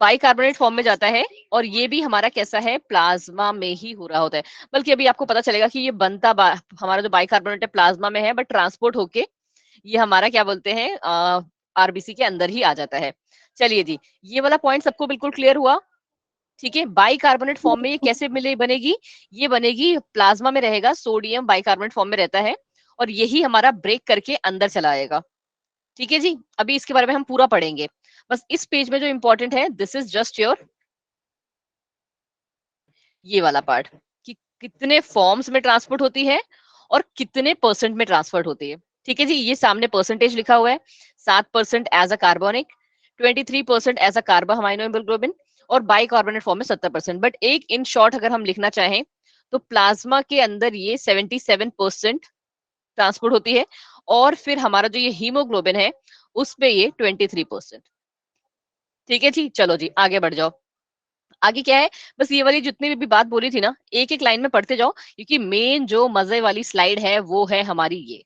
Bicarbonate form में जाता है, और ये भी हमारा कैसा है, प्लाज्मा में ही हो रहा होता है। बल्कि अभी आपको पता चलेगा कि ये बनता हमारा जो बाइकार्बोनेट है प्लाज्मा में है, बट ट्रांसपोर्ट होके ये हमारा क्या बोलते हैं आरबीसी के अंदर ही आ जाता है। चलिए जी, ये वाला पॉइंट सबको बिल्कुल क्लियर हुआ? ठीक है, बाइकार्बोनेट फॉर्म में ये कैसे मिले बनेगी, ये बनेगी प्लाज्मा में रहेगा, सोडियम बाइकार्बोनेट फॉर्म में रहता है, और यही हमारा ब्रेक करके अंदर चला आएगा। ठीक है जी, अभी इसके बारे में हम पूरा पढ़ेंगे। बस इस पेज में जो इंपॉर्टेंट है, दिस इज जस्ट योर ये वाला पार्ट, कि कितने फॉर्म्स में ट्रांसपोर्ट होती है और कितने परसेंट में ट्रांसफर होती है। ठीक है जी, ये सामने परसेंटेज लिखा हुआ है, 7% as a carbonic, 23% as a carbamino haemoglobin, और बाइकार्बोनेट फॉर्म में 70%। बट एक इन शॉर्ट अगर हम लिखना चाहें तो प्लाज्मा के अंदर ये 77% ट्रांसपोर्ट होती है, और फिर हमारा जो ये हीमोग्लोबिन है उस पे ये 23%। ठीक है जी, चलो जी आगे बढ़ जाओ। आगे क्या है, बस ये वाली जितनी भी बात बोली थी ना, एक एक लाइन में पढ़ते जाओ, क्योंकि मेन जो मजे वाली स्लाइड है वो है हमारी ये,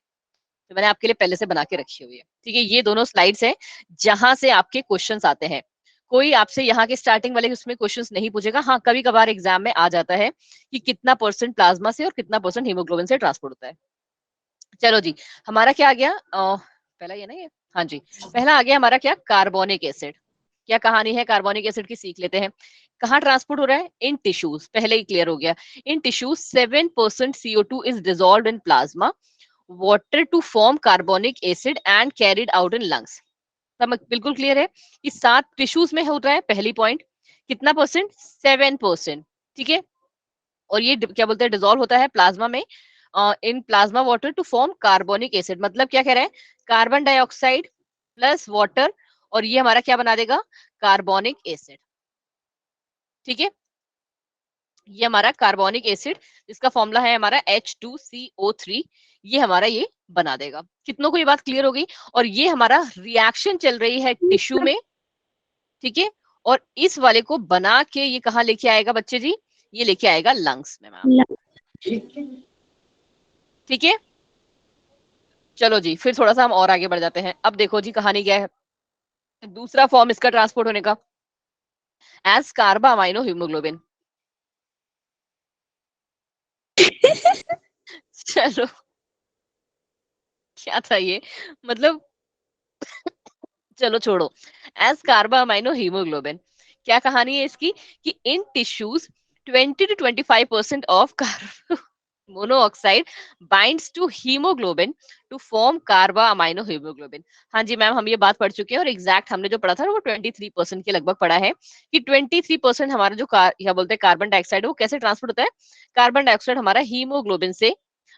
तो मैंने आपके लिए पहले से बना के रखी हुई है। ठीक है, ये दोनों स्लाइड्स हैं जहां से आपके क्वेश्चंस आते हैं। कोई आपसे यहाँ के स्टार्टिंग वाले उसमें क्वेश्चंस नहीं पूछेगा। हाँ, कभी कभार एग्जाम में आ जाता है कि कितना परसेंट प्लाज्मा से और कितना परसेंट हीमोग्लोबिन से ट्रांसपोर्ट होता है। चलो जी, हमारा क्या आ गया, पहला ये ना ये, हाँ जी, पहला आ गया हमारा क्या, कार्बोनिक एसिड। क्या कहानी है कार्बोनिक एसिड की, सीख लेते हैं। कहाँ ट्रांसपोर्ट हो रहा है, इन टिश्यूज, पहले ही क्लियर हो गया। In tissues 7% CO2 is dissolved in plasma water to form carbonic acid and carried out in lungs. समझ बिल्कुल क्लियर है कि 7 टिश्यूज में होता है, पहली पॉइंट। कितना परसेंट, 7%। ठीक है, और ये क्या बोलते हैं, डिजोल्व होता है प्लाज्मा में, in plasma water to form carbonic acid. मतलब क्या कह रहा है, कार्बन डाइऑक्साइड प्लस वाटर, और ये हमारा क्या बना देगा, कार्बोनिक एसिड। ठीक है, ये हमारा कार्बोनिक एसिड, जिसका फॉर्मूला है हमारा H2CO3, ये हमारा ये बना देगा। कितनों को ये बात क्लियर हो गई? और ये हमारा रिएक्शन चल रही है टिश्यू में। ठीक है, और इस वाले को बना के ये कहाँ लेके आएगा बच्चे जी, ये लेके आएगा लंग्स में मैम। ठीक है, चलो जी, फिर थोड़ा सा हम और आगे बढ़ जाते हैं। अब देखो जी कहानी क्या है, दूसरा फॉर्म इसका ट्रांसपोर्ट होने का, एज कार्बा अमाइनो हीमोग्लोबिन। चलो, क्या था ये, मतलब चलो छोड़ो, एज कार्बा अमाइनो हीमोग्लोबिन। क्या कहानी है इसकी, कि in tissues 20 to 25% of carb monoxide binds to haemoglobin to form carbamino haemoglobin. हाँ जी मैम, हम ये बात पढ़ चुके हैं, और एग्जैक्ट हमने जो पढ़ा था वो 23% के लगभग पढ़ा है, कि 23% हमारा जो क्या बोलते हैं कार्बन डाइऑक्साइड है वो कैसे ट्रांसपोर्ट होता है, कार्बन डाइऑक्साइड हमारा हीमोग्लोबिन से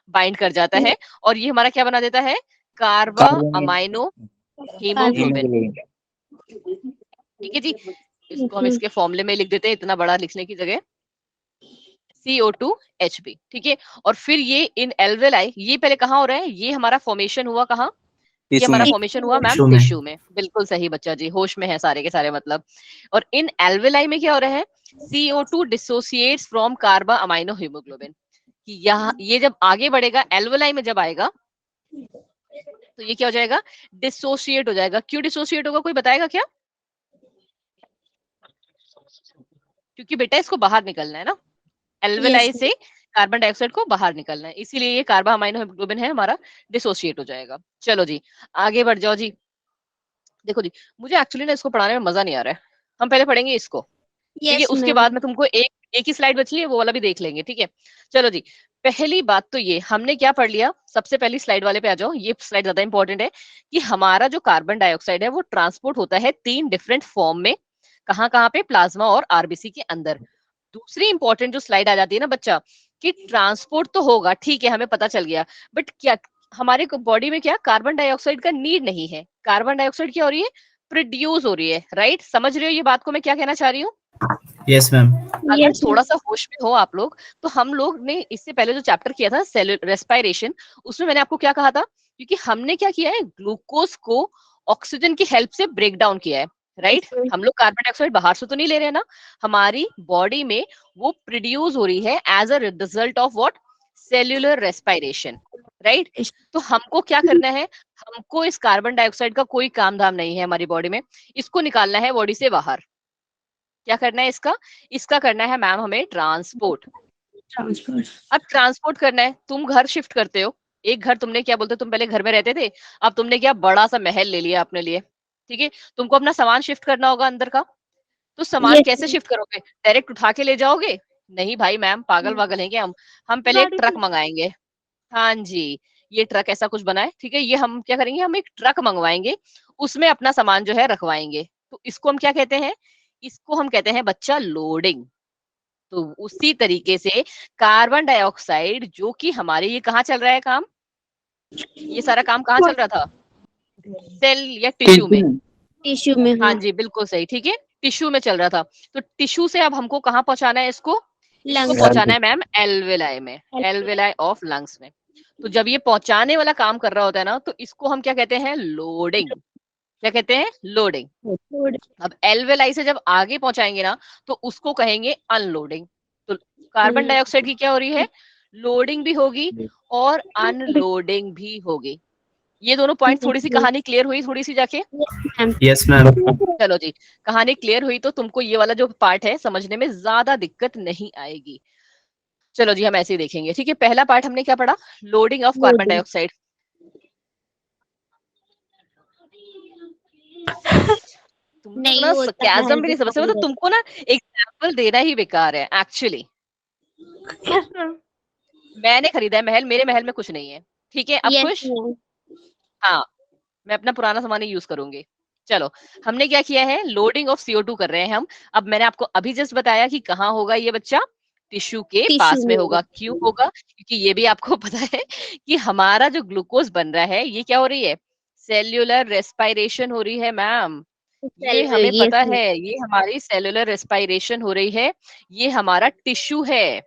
बाइंड कर जाता है, और ये हमारा क्या बना देता है, कार्बा कार्बोनेट अमाइनो हीमोग्लोबिन। हीमोग्लोबिन। ठीक है जी, इसको हम इसके फॉर्मूले में लिख देते हैं, इतना बड़ा लिखने की जगह, CO2Hb। ठीक है, और फिर ये इन एल्वेलाई, ये पहले कहाँ हो रहा है, ये हमारा फॉर्मेशन हुआ कहाँ, ये टिश्यू हमारा में। फॉर्मेशन हुआ मैम टिश्यू में। टिश्यू में। बिल्कुल सही बच्चा जी, होश में है सारे के सारे मतलब। और इन एल्वेलाई में क्या हो रहा है, CO2 dissociates from carbamino haemoglobin. कि यहाँ ये जब आगे बढ़ेगा, एल्वेलाई में जब आएगा तो ये क्या हो जाएगा, डिसोसिएट हो जाएगा। क्यों डिसोसिएट होगा, कोई बताएगा क्या? क्योंकि बेटा इसको बाहर निकलना है ना, एल्वेलाई से कार्बन डाइऑक्साइड को बाहर निकलना है, इसीलिए ये कार्बा अमाइनो हीमोग्लोबिन है हमारा, डिसोसिएट हो जाएगा। चलो जी, आगे बढ़ जाओ जी। देखो जी, मुझे एक्चुअली ना इसको पढ़ाने में मजा नहीं आ रहा है, हम पहले पढ़ेंगे इसको। ठीक है, उसके बाद में तुमको एक ही स्लाइड बची है, वो वाला भी देख लेंगे। ठीक है, चलो जी, पहली बात तो ये हमने क्या पढ़ लिया, सबसे पहली स्लाइड वाले पे आ जाओ, ये स्लाइड ज्यादा इंपॉर्टेंट है, कि हमारा जो कार्बन डाइऑक्साइड है वो ट्रांसपोर्ट होता है 3 डिफरेंट फॉर्म में, कहाँ कहाँ पे, प्लाज्मा और आरबीसी के अंदर। दूसरी इंपॉर्टेंट जो स्लाइड आ जाती है ना बच्चा, कि ट्रांसपोर्ट तो होगा, ठीक है हमें पता चल गया, बट क्या हमारे बॉडी में क्या कार्बन डाइऑक्साइड का नीड नहीं है, कार्बन डाइऑक्साइड क्या हो रही है, प्रोड्यूस हो रही है। राइट, समझ रहे हो ये बात को मैं क्या कहना चाह रही हूँ? Yes ma'am. अगर थोड़ा सा होश में हो आप लोग, तो हम लोग ने इससे पहले जो चैप्टर किया था सेलुलर रेस्पिरेशन, उसमें मैंने आपको क्या कहा था, क्योंकि हमने क्या किया है, ग्लूकोज को ऑक्सीजन की हेल्प से ब्रेक डाउन किया है। राइट, हम लोग कार्बन डाइऑक्साइड बाहर से तो नहीं ले रहे हैं ना, हमारी बॉडी में वो प्रोड्यूस हो रही है as a result of what, cellular respiration. Right, तो हमको क्या करना है, हमको इस कार्बन डाइऑक्साइड का कोई काम धाम नहीं है हमारी बॉडी में, इसको निकालना है बॉडी से बाहर। क्या करना है इसका? इसका करना है मैम हमें ट्रांसपोर्ट। ट्रांसपोर्ट। अब ट्रांसपोर्ट करना है, तुम घर शिफ्ट करते हो, एक घर तुमने क्या बोलते हो, तुम पहले घर में रहते थे, अब तुमने क्या बड़ा सा महल ले लिया अपने लिए, ठीक है, तुमको अपना सामान शिफ्ट करना होगा अंदर का, तो सामान यस कैसे शिफ्ट करोगे? डायरेक्ट उठा के ले जाओगे? नहीं भाई मैम, पागल वागल हैं क्या हम पहले एक गाड़ी ट्रक से। मंगाएंगे। हाँ जी, ये ट्रक ऐसा कुछ बना है, ठीक है, ये हम क्या करेंगे, हम एक ट्रक मंगवाएंगे, उसमें अपना सामान जो है रखवाएंगे, तो इसको हम क्या कहते हैं? इसको हम कहते हैं बच्चा लोडिंग। तो उसी तरीके से कार्बन डाइऑक्साइड जो कि हमारे, ये कहाँ चल रहा है काम, ये सारा काम कहाँ चल रहा था? सेल या टिश्यू में। टिश्यू में। हाँ हाँ, जी बिल्कुल सही, ठीक है, टिश्यू में चल रहा था, तो टिश्यू से अब हमको कहाँ पहुंचाना है इसको? इसको लंग्स। पहुंचाना है मैम एल्वेलाई में, एल्वेलाई ऑफ लंग्स में। तो जब ये पहुंचाने वाला काम कर रहा होता है ना, तो इसको हम क्या कहते हैं? लोडिंग। क्या कहते हैं? लोडिंग। अब एल्वेलाई से जब आगे पहुंचाएंगे ना, तो उसको कहेंगे अनलोडिंग। तो कार्बन डाइऑक्साइड की क्या हो रही है? लोडिंग भी होगी और अनलोडिंग भी होगी। ये दोनों पॉइंट, थोड़ी सी कहानी क्लियर हुई थोड़ी सी जाके? Yes ma'am. चलो जी, कहानी क्लियर हुई तो तुमको ये वाला जो पार्ट है समझने में ज्यादा दिक्कत नहीं आएगी। चलो जी, हम ऐसे ही देखेंगे, ठीक है। पहला पार्ट हमने क्या पढ़ा? Loading of carbon dioxide. तुम लोग नहीं ना होता है sarcasm भी नहीं समझते, मतलब तुमको ना एग्जाम्पल देना ही बेकार है एक्चुअली। मैंने खरीदा है महल, मेरे महल में कुछ नहीं है, ठीक है, अब यस खुश? मैम। हाँ, मैं अपना पुराना सामान ही यूज करूंगी। चलो, हमने क्या किया है? लोडिंग ऑफ CO2 कर रहे हैं हम। अब मैंने आपको अभी जस्ट बताया कि कहाँ होगा ये बच्चा? टिश्यू के टिश्यू पास में में होगा। क्यों होगा? क्योंकि ये भी आपको पता है कि हमारा जो ग्लूकोज बन रहा है, ये क्या हो रही है? सेल्यूलर रेस्पायरेशन हो रही है मैम। ये सेल। हमें यस पता मैम। है, ये हमारी सेलुलर रेस्पायरेशन हो रही है, ये हमारा टिश्यू है,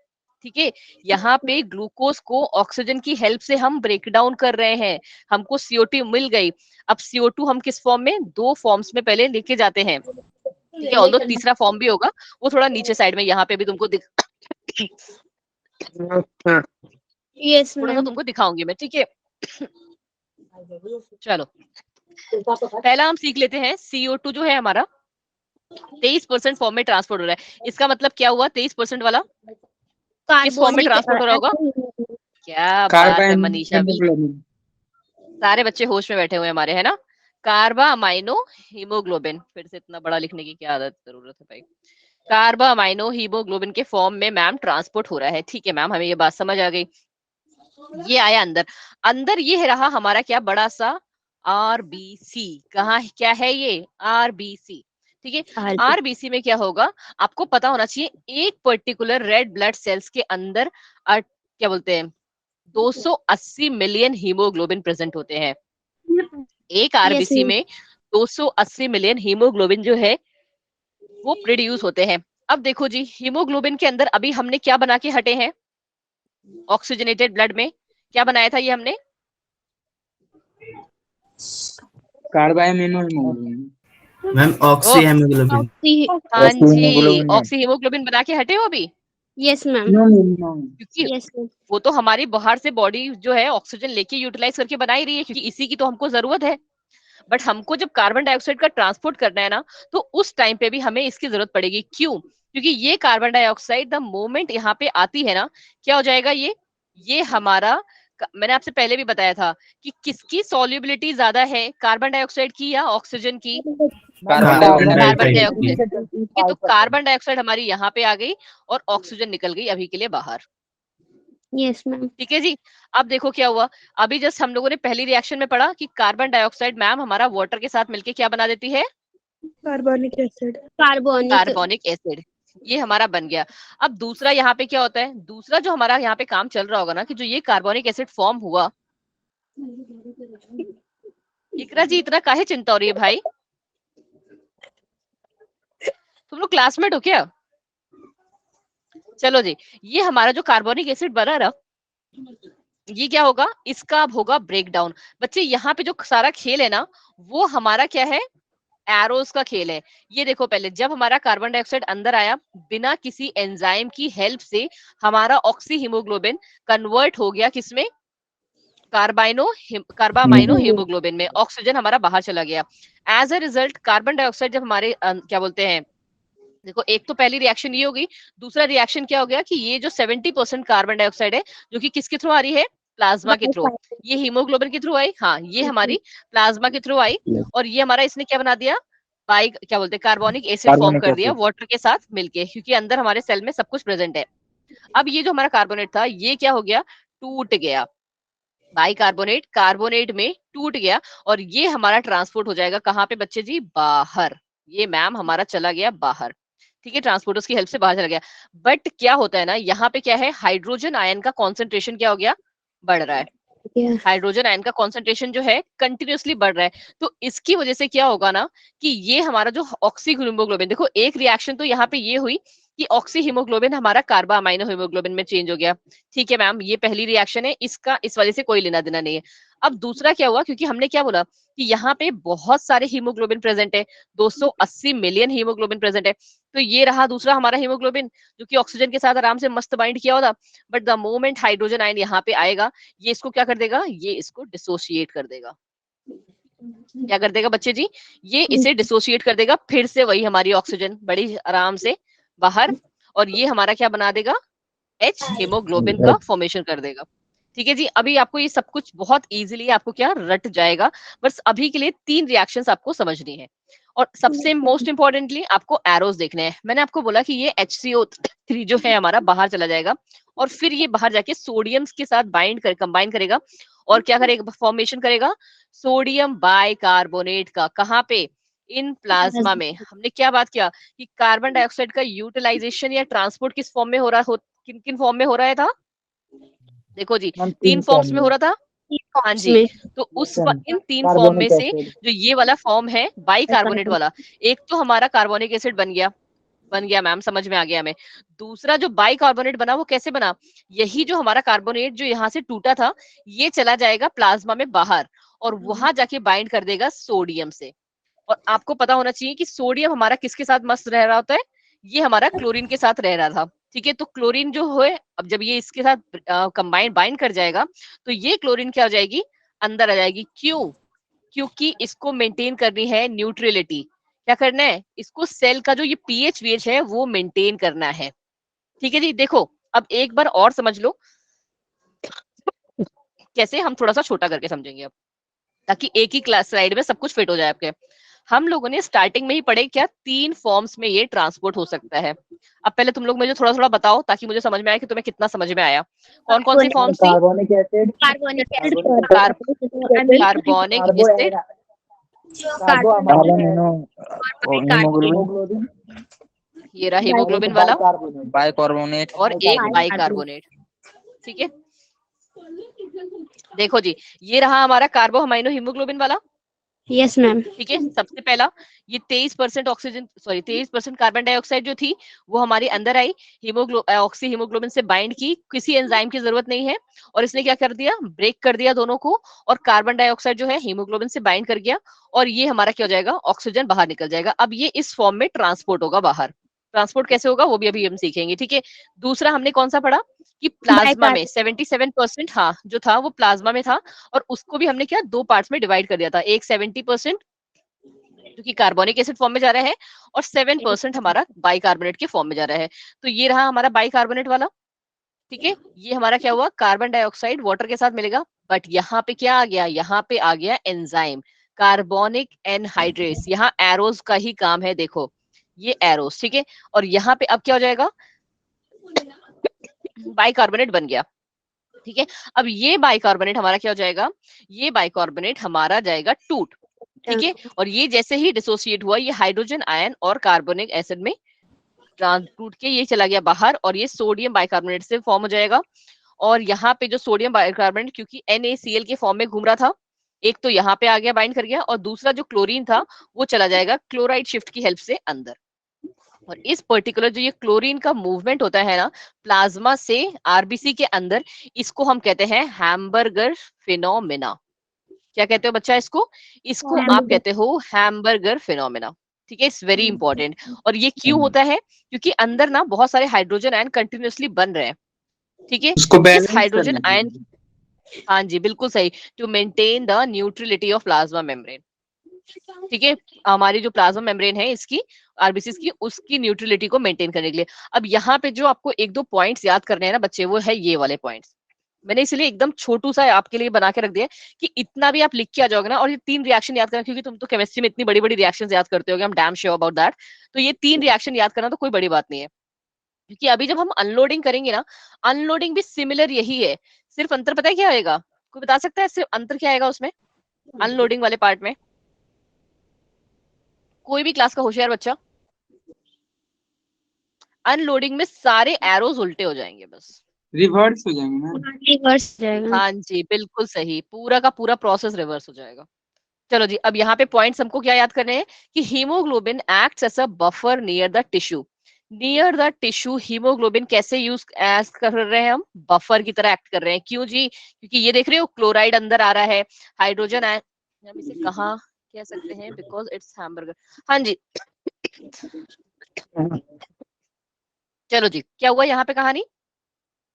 ठीक है। यहाँ पे ग्लूकोज को ऑक्सीजन की हेल्प से हम ब्रेक डाउन कर रहे हैं, हमको CO2 मिल गई। अब CO2 हम किस फॉर्म में? दो फॉर्म्स में पहले लेके जाते हैं, ठीक है, ऑल्दो तीसरा फॉर्म भी होगा, वो थोड़ा नीचे साइड में यहाँ पे भी तुमको यस थोड़ा सा मैम। तुमको दिखाऊंगी मैं, ठीक है। चलो, पहला हम सीख लेते हैं, CO2 जो है हमारा 23% फॉर्म में ट्रांसपोर्ट हो रहा है। इसका मतलब क्या हुआ 23% वाला? किस फॉर्म में कार्बोनिक ट्रांसपोर्ट हो रहा होगा? एसिड। क्या बात है कार्बन मनीषा भी, हेमोग्लोबिन। सारे बच्चे होश में बैठे हुए हमारे, है ना। कार्बा अमाइनो हीमोग्लोबिन, फिर से इतना बड़ा लिखने की क्या आदत जरूरत है भाई। कार्बा अमाइनो हीमोग्लोबिन के फॉर्म में मैम ट्रांसपोर्ट हो रहा है, ठीक है मैम, हमें ये बात समझ आ गई। ये आया अंदर, अंदर ये रहा हमारा क्या? बड़ा सा RBC। कहाँ क्या है ये? RBC, ठीक है। RBC में क्या होगा आपको पता होना चाहिए, एक पर्टिकुलर रेड ब्लड सेल्स के अंदर क्या बोलते हैं, 280 मिलियन हीमोग्लोबिन प्रेजेंट होते हैं। एक यस RBC मैम। में 280 मिलियन हीमोग्लोबिन जो है वो प्रोड्यूस होते हैं। अब देखो जी, हीमोग्लोबिन के अंदर अभी हमने क्या बना के हटे हैं? ऑक्सीजनेटेड ब्लड में क्या बनाया था ये हमने? Carbamino haemoglobin. Ma'am oh oxy haemoglobin. हाँ ऑक्सी जी, हेमोग्लोबिन है। ऑक्सी हीमोग्लोबिन बना के हटे हो अभी, यस मैम। No no. क्योंकि यस मैम। वो तो हमारी बाहर से बॉडी जो है ऑक्सीजन लेके यूटिलाइज करके बना ही रही है, क्योंकि इसी की तो हमको जरूरत है। बट हमको जब कार्बन डाइऑक्साइड का ट्रांसपोर्ट करना है ना, तो उस टाइम पे भी हमें इसकी जरूरत पड़ेगी। क्यों? क्योंकि ये कार्बन डाइऑक्साइड द मोमेंट यहाँ पे आती है ना, क्या हो जाएगा ये हमारा, मैंने आपसे पहले भी बताया था कि किसकी सॉल्युबिलिटी ज्यादा है, कार्बन डाइऑक्साइड की या ऑक्सीजन की? कार्बन कार्बन डाइऑक्साइड डाइऑक्साइड, ठीक है। तो कार्बन डाइऑक्साइड हमारी यहाँ पे आ गई और ऑक्सीजन निकल गई अभी के लिए बाहर, यस मैम। ठीक है जी। अब देखो क्या हुआ, अभी जस्ट हम लोगों ने पहली रिएक्शन में पढ़ा कि कार्बन डाइऑक्साइड मैम हमारा वाटर के साथ मिलके क्या बना देती है? Carbonic acid. Carbonic. Carbonic acid, ये हमारा बन गया। अब दूसरा यहाँ पे क्या होता है? दूसरा जो हमारा यहाँ पे काम चल रहा होगा ना, कि जो ये कार्बोनिक एसिड फॉर्म हुआ, इकरा जी इतना काहे चिंता हो रही है भाई? तुम लोग क्लासमेट हो क्या? चलो जी, ये हमारा जो कार्बोनिक एसिड बना ना, ये क्या होगा? इसका अब होगा ब्रेक डाउन। बच्चे यहाँ पे जो सारा खेल है ना, वो हमारा क्या है? एरोस का खेल है। ये देखो, पहले जब हमारा कार्बन डाइऑक्साइड अंदर आया, बिना किसी एंजाइम की हेल्प से हमारा ऑक्सी हीमोग्लोबिन कन्वर्ट हो गया किसमें? कार्बामाइनो हीमोग्लोबिन में। ऑक्सीजन हमारा बाहर चला गया। As a result carbon dioxide जब हमारे क्या बोलते हैं देखो एक तो पहली रिएक्शन ये हो गई, दूसरा रिएक्शन क्या हो गया कि ये जो 70% कार्बन डाइऑक्साइड है जो कि किसके थ्रू आ रही है, प्लाज्मा के थ्रू, ये हीमोग्लोबिन के थ्रू आई, हाँ ये हमारी प्लाज्मा के थ्रू आई, और ये हमारा इसने क्या बना दिया, क्या बोलते हैं, कार्बोनिक एसिड फॉर्म कर दिया वाटर के साथ मिलके, क्योंकि अंदर हमारे सेल में सब कुछ प्रेजेंट है। अब ये जो हमारा कार्बोनेट था ये क्या हो गया, टूट गया, बाइकार्बोनेट कार्बोनेट में टूट गया, और ये हमारा ट्रांसपोर्ट हो जाएगा कहाँ पे बच्चे जी, बाहर, ये मैम हमारा चला गया बाहर, ठीक है, ट्रांसपोर्टर्स की हेल्प से बाहर चला गया। बट क्या होता है ना, यहाँ पे क्या है, हाइड्रोजन आयन का कॉन्सेंट्रेशन क्या हो गया, बढ़ रहा है, हाइड्रोजन आयन का कॉन्सेंट्रेशन जो है कंटिन्यूअसली बढ़ रहा है, तो इसकी वजह से क्या होगा ना कि ये हमारा जो ऑक्सी हीमोग्लोबिन, देखो एक रिएक्शन तो यहाँ पे ये हुई कि ऑक्सी हीमोग्लोबिन हमारा कार्बा अमाइनो हीमोग्लोबिन में चेंज हो गया, ठीक है मैम, ये पहली रिएक्शन है, इसका इस वजह से कोई लेना देना नहीं है। अब दूसरा क्या हुआ, क्योंकि हमने क्या बोला कि यहाँ पे बहुत सारे हीमोग्लोबिन प्रेजेंट है, 280 मिलियन हीमोग्लोबिन प्रेजेंट है, तो ये रहा दूसरा हमारा हीमोग्लोबिन जो कि ऑक्सीजन के साथ आराम से मस्त बाइंड किया होता, but the moment hydrogen ion यहाँ पे आएगा, ये इसको क्या कर देगा, ये इसको डिसोसिएट कर देगा, क्या कर देगा बच्चे जी, ये इसे डिसोसिएट कर देगा, फिर से वही हमारी ऑक्सीजन बड़ी आराम से बाहर, और ये हमारा क्या बना देगा, H हीमोग्लोबिन का फॉर्मेशन कर देगा, ठीक है जी। अभी आपको ये सब कुछ बहुत इजीली आपको क्या रट जाएगा, बस अभी के लिए 3 रिएक्शंस आपको समझनी है, और सबसे मोस्ट इंपॉर्टेंटली आपको एरोस देखने हैं। मैंने आपको बोला कि ये HCO3 जो है हमारा बाहर चला जाएगा, और फिर ये बाहर जाके सोडियम के साथ कंबाइन करेगा, और क्या करेगा, फॉर्मेशन करेगा सोडियम बाइकार्बोनेट का, कहाँ पे, इन प्लाज्मा में। हमने क्या बात किया कि कार्बन डाइऑक्साइड का यूटिलाइजेशन या ट्रांसपोर्ट किस फॉर्म में हो रहा हो, किन किन फॉर्म में हो रहा था, देखो जी 3 फॉर्म्स में हो रहा था, हाँ जी, तो इन 3 फॉर्म में से जो ये वाला फॉर्म है बाइकार्बोनेट वाला, एक तो हमारा कार्बोनिक एसिड बन गया मैम, समझ में आ गया हमें। दूसरा जो बाइकार्बोनेट बना वो कैसे बना, यही जो हमारा कार्बोनेट जो यहाँ से टूटा था ये चला जाएगा प्लाज्मा में बाहर, और वहां जाके बाइंड कर देगा सोडियम से, और आपको पता होना चाहिए कि सोडियम हमारा किसके साथ मस्त रह रहा होता है, ये हमारा क्लोरीन के साथ रह रहा था, ठीक है, तो क्लोरीन जो है अब जब ये इसके साथ कंबाइन बाइंड कर जाएगा तो ये क्लोरीन क्या हो जाएगी, अंदर आ जाएगी, क्यों, क्योंकि इसको मेंटेन करनी है न्यूट्रलिटी, क्या करना है, इसको सेल का जो ये पीएच वीएच है वो मेंटेन करना है, ठीक है जी। देखो अब एक बार और समझ लो कैसे, हम थोड़ा सा छोटा करके समझेंगे अब, ताकि एक ही क्लास स्लाइड में सब कुछ फिट हो जाए आपके। हम लोगों ने स्टार्टिंग में ही पढ़े क्या, 3 फॉर्म्स में ये ट्रांसपोर्ट हो सकता है। अब पहले तुम लोग मुझे थोड़ा थोड़ा बताओ ताकि मुझे समझ में आए कि तुम्हें कितना समझ में आया, कौन कौन सी फॉर्म्स थी, carbonic acid, carbonic acid, carbonic acid, haemoglobin, ये रहा हीमोग्लोबिन वाला, बाइकार्बोनेट, और एक बाइकार्बोनेट, ठीक है। देखो जी ये रहा हमारा कार्बो अमाइनो हीमोग्लोबिन वाला, यस मैम, ठीक है। सबसे पहला ये 23% ऑक्सीजन, सॉरी 23% कार्बन डाइऑक्साइड जो थी वो हमारे अंदर आई, ऑक्सी हीमोग्लोबिन से बाइंड की, किसी एंजाइम की जरूरत नहीं है, और इसने क्या कर दिया, ब्रेक कर दिया दोनों को, और कार्बन डाइऑक्साइड जो है हीमोग्लोबिन से बाइंड कर गया, और ये हमारा क्या हो जाएगा, ऑक्सीजन बाहर निकल जाएगा। अब ये इस फॉर्म में ट्रांसपोर्ट होगा बाहर, ट्रांसपोर्ट कैसे होगा वो भी अभी हम सीखेंगे, ठीक है। दूसरा हमने कौन सा पढ़ा कि प्लाज्मा में 77%, हाँ जो था वो प्लाज्मा में था, और उसको भी हमने क्या 2 पार्ट्स में डिवाइड कर दिया था, एक 70% जो कि कार्बोनिक एसिड फॉर्म में जा रहा है, और 7% हमारा बाइकार्बोनेट के फॉर्म में जा रहा है। तो ये रहा हमारा बाइकार्बोनेट वाला, ठीक है। ये हमारा क्या हुआ, कार्बन डाइऑक्साइड वाटर के साथ मिलेगा, बट यहाँ पे क्या आ गया, यहाँ पे आ गया एंजाइम कार्बोनिक एनहाइड्रेस, यहाँ एरोस का ही काम है, देखो ये एरोस, ठीक है। और यहाँ पे अब क्या हो जाएगा, बाइकार्बोनेट बन गया, ठीक है। अब ये बाइकार्बोनेट हमारा क्या हो जाएगा, ये बाइकार्बोनेट हमारा जाएगा टूट, ठीक है। और ये जैसे ही डिसोसिएट हुआ ये हाइड्रोजन आयन और कार्बोनिक एसिड में टूट के ये चला गया बाहर, और ये सोडियम बाइकार्बोनेट से फॉर्म हो जाएगा। और यहाँ पे जो सोडियम बाइकार्बोनेट क्योंकि NaCl के फॉर्म में घूम रहा था, एक तो यहाँ पे आ गया बाइंड कर गया, और दूसरा जो क्लोरीन था वो चला जाएगा क्लोराइड शिफ्ट की हेल्प से अंदर। और इस पर्टिकुलर जो ये क्लोरीन का मूवमेंट होता है ना प्लाज्मा से आरबीसी के अंदर, इसको हम कहते हैं हैमबर्गर फिनोमेना। क्या कहते हो बच्चा इसको, इसको आप कहते हो हैमबर्गर फिनोमेना, ठीक है। It's very important. और ये क्यों होता है, क्योंकि अंदर ना बहुत सारे हाइड्रोजन आयन कंटिन्यूअसली बन रहे हैं, ठीक है। इस हाइड्रोजन आयन, हाँ जी बिल्कुल सही, to maintain the neutrality of plasma membrane, ठीक है, हमारी जो प्लाज्मा मेम्ब्रेन है इसकी, आरबीसीज की, उसकी न्यूट्रलिटी को मेंटेन करने के लिए। अब यहाँ पे जो आपको एक दो पॉइंट्स याद करने हैं ना बच्चे, वो है ये वाले पॉइंट्स। मैंने इसलिए एकदम छोटू सा आपके लिए बना के रख दिया कि इतना भी आप लिख के आ जाओगे ना, और ये 3 रिएक्शन याद करना, क्योंकि तुम तो केमिस्ट्री में इतनी बड़ी बड़ी रिएक्शन याद करते होगे, हम डैम श्योर अबाउट दैट। तो ये 3 रिएक्शन याद करना तो कोई बड़ी बात नहीं है, क्योंकि अभी जब हम अनलोडिंग करेंगे ना, अनलोडिंग भी सिमिलर यही है, सिर्फ अंतर पता है क्या आएगा? कोई बता सकता है सिर्फ अंतर क्या आएगा उसमें, अनलोडिंग वाले पार्ट में? कोई भी क्लास का होशियार बच्चा? अनलोडिंग में सारे एरोज उल्टे हो जाएंगे बस। रिवर्स हो जाएंगे मैम। रिवर्स हो जाएगा। हाँ जी, बिल्कुल सही, पूरा का पूरा प्रोसेस रिवर्स हो जाएगा। चलो जी, अब यहाँ पे पॉइंट्स हमको क्या याद करने हैं कि haemoglobin acts as a buffer near the tissue. Near the tissue haemoglobin कैसे यूज एज कर रहे हैं हम? बफर की तरह एक्ट कर रहे हैं। क्यों जी? क्योंकि ये देख रहे हो क्लोराइड अंदर आ रहा है, हाइड्रोजन हम इसे कहाँ कह सकते हैं, बिकॉज इट्स हैमबर्गर। हाँ जी। चलो जी, क्या हुआ यहाँ पे कहानी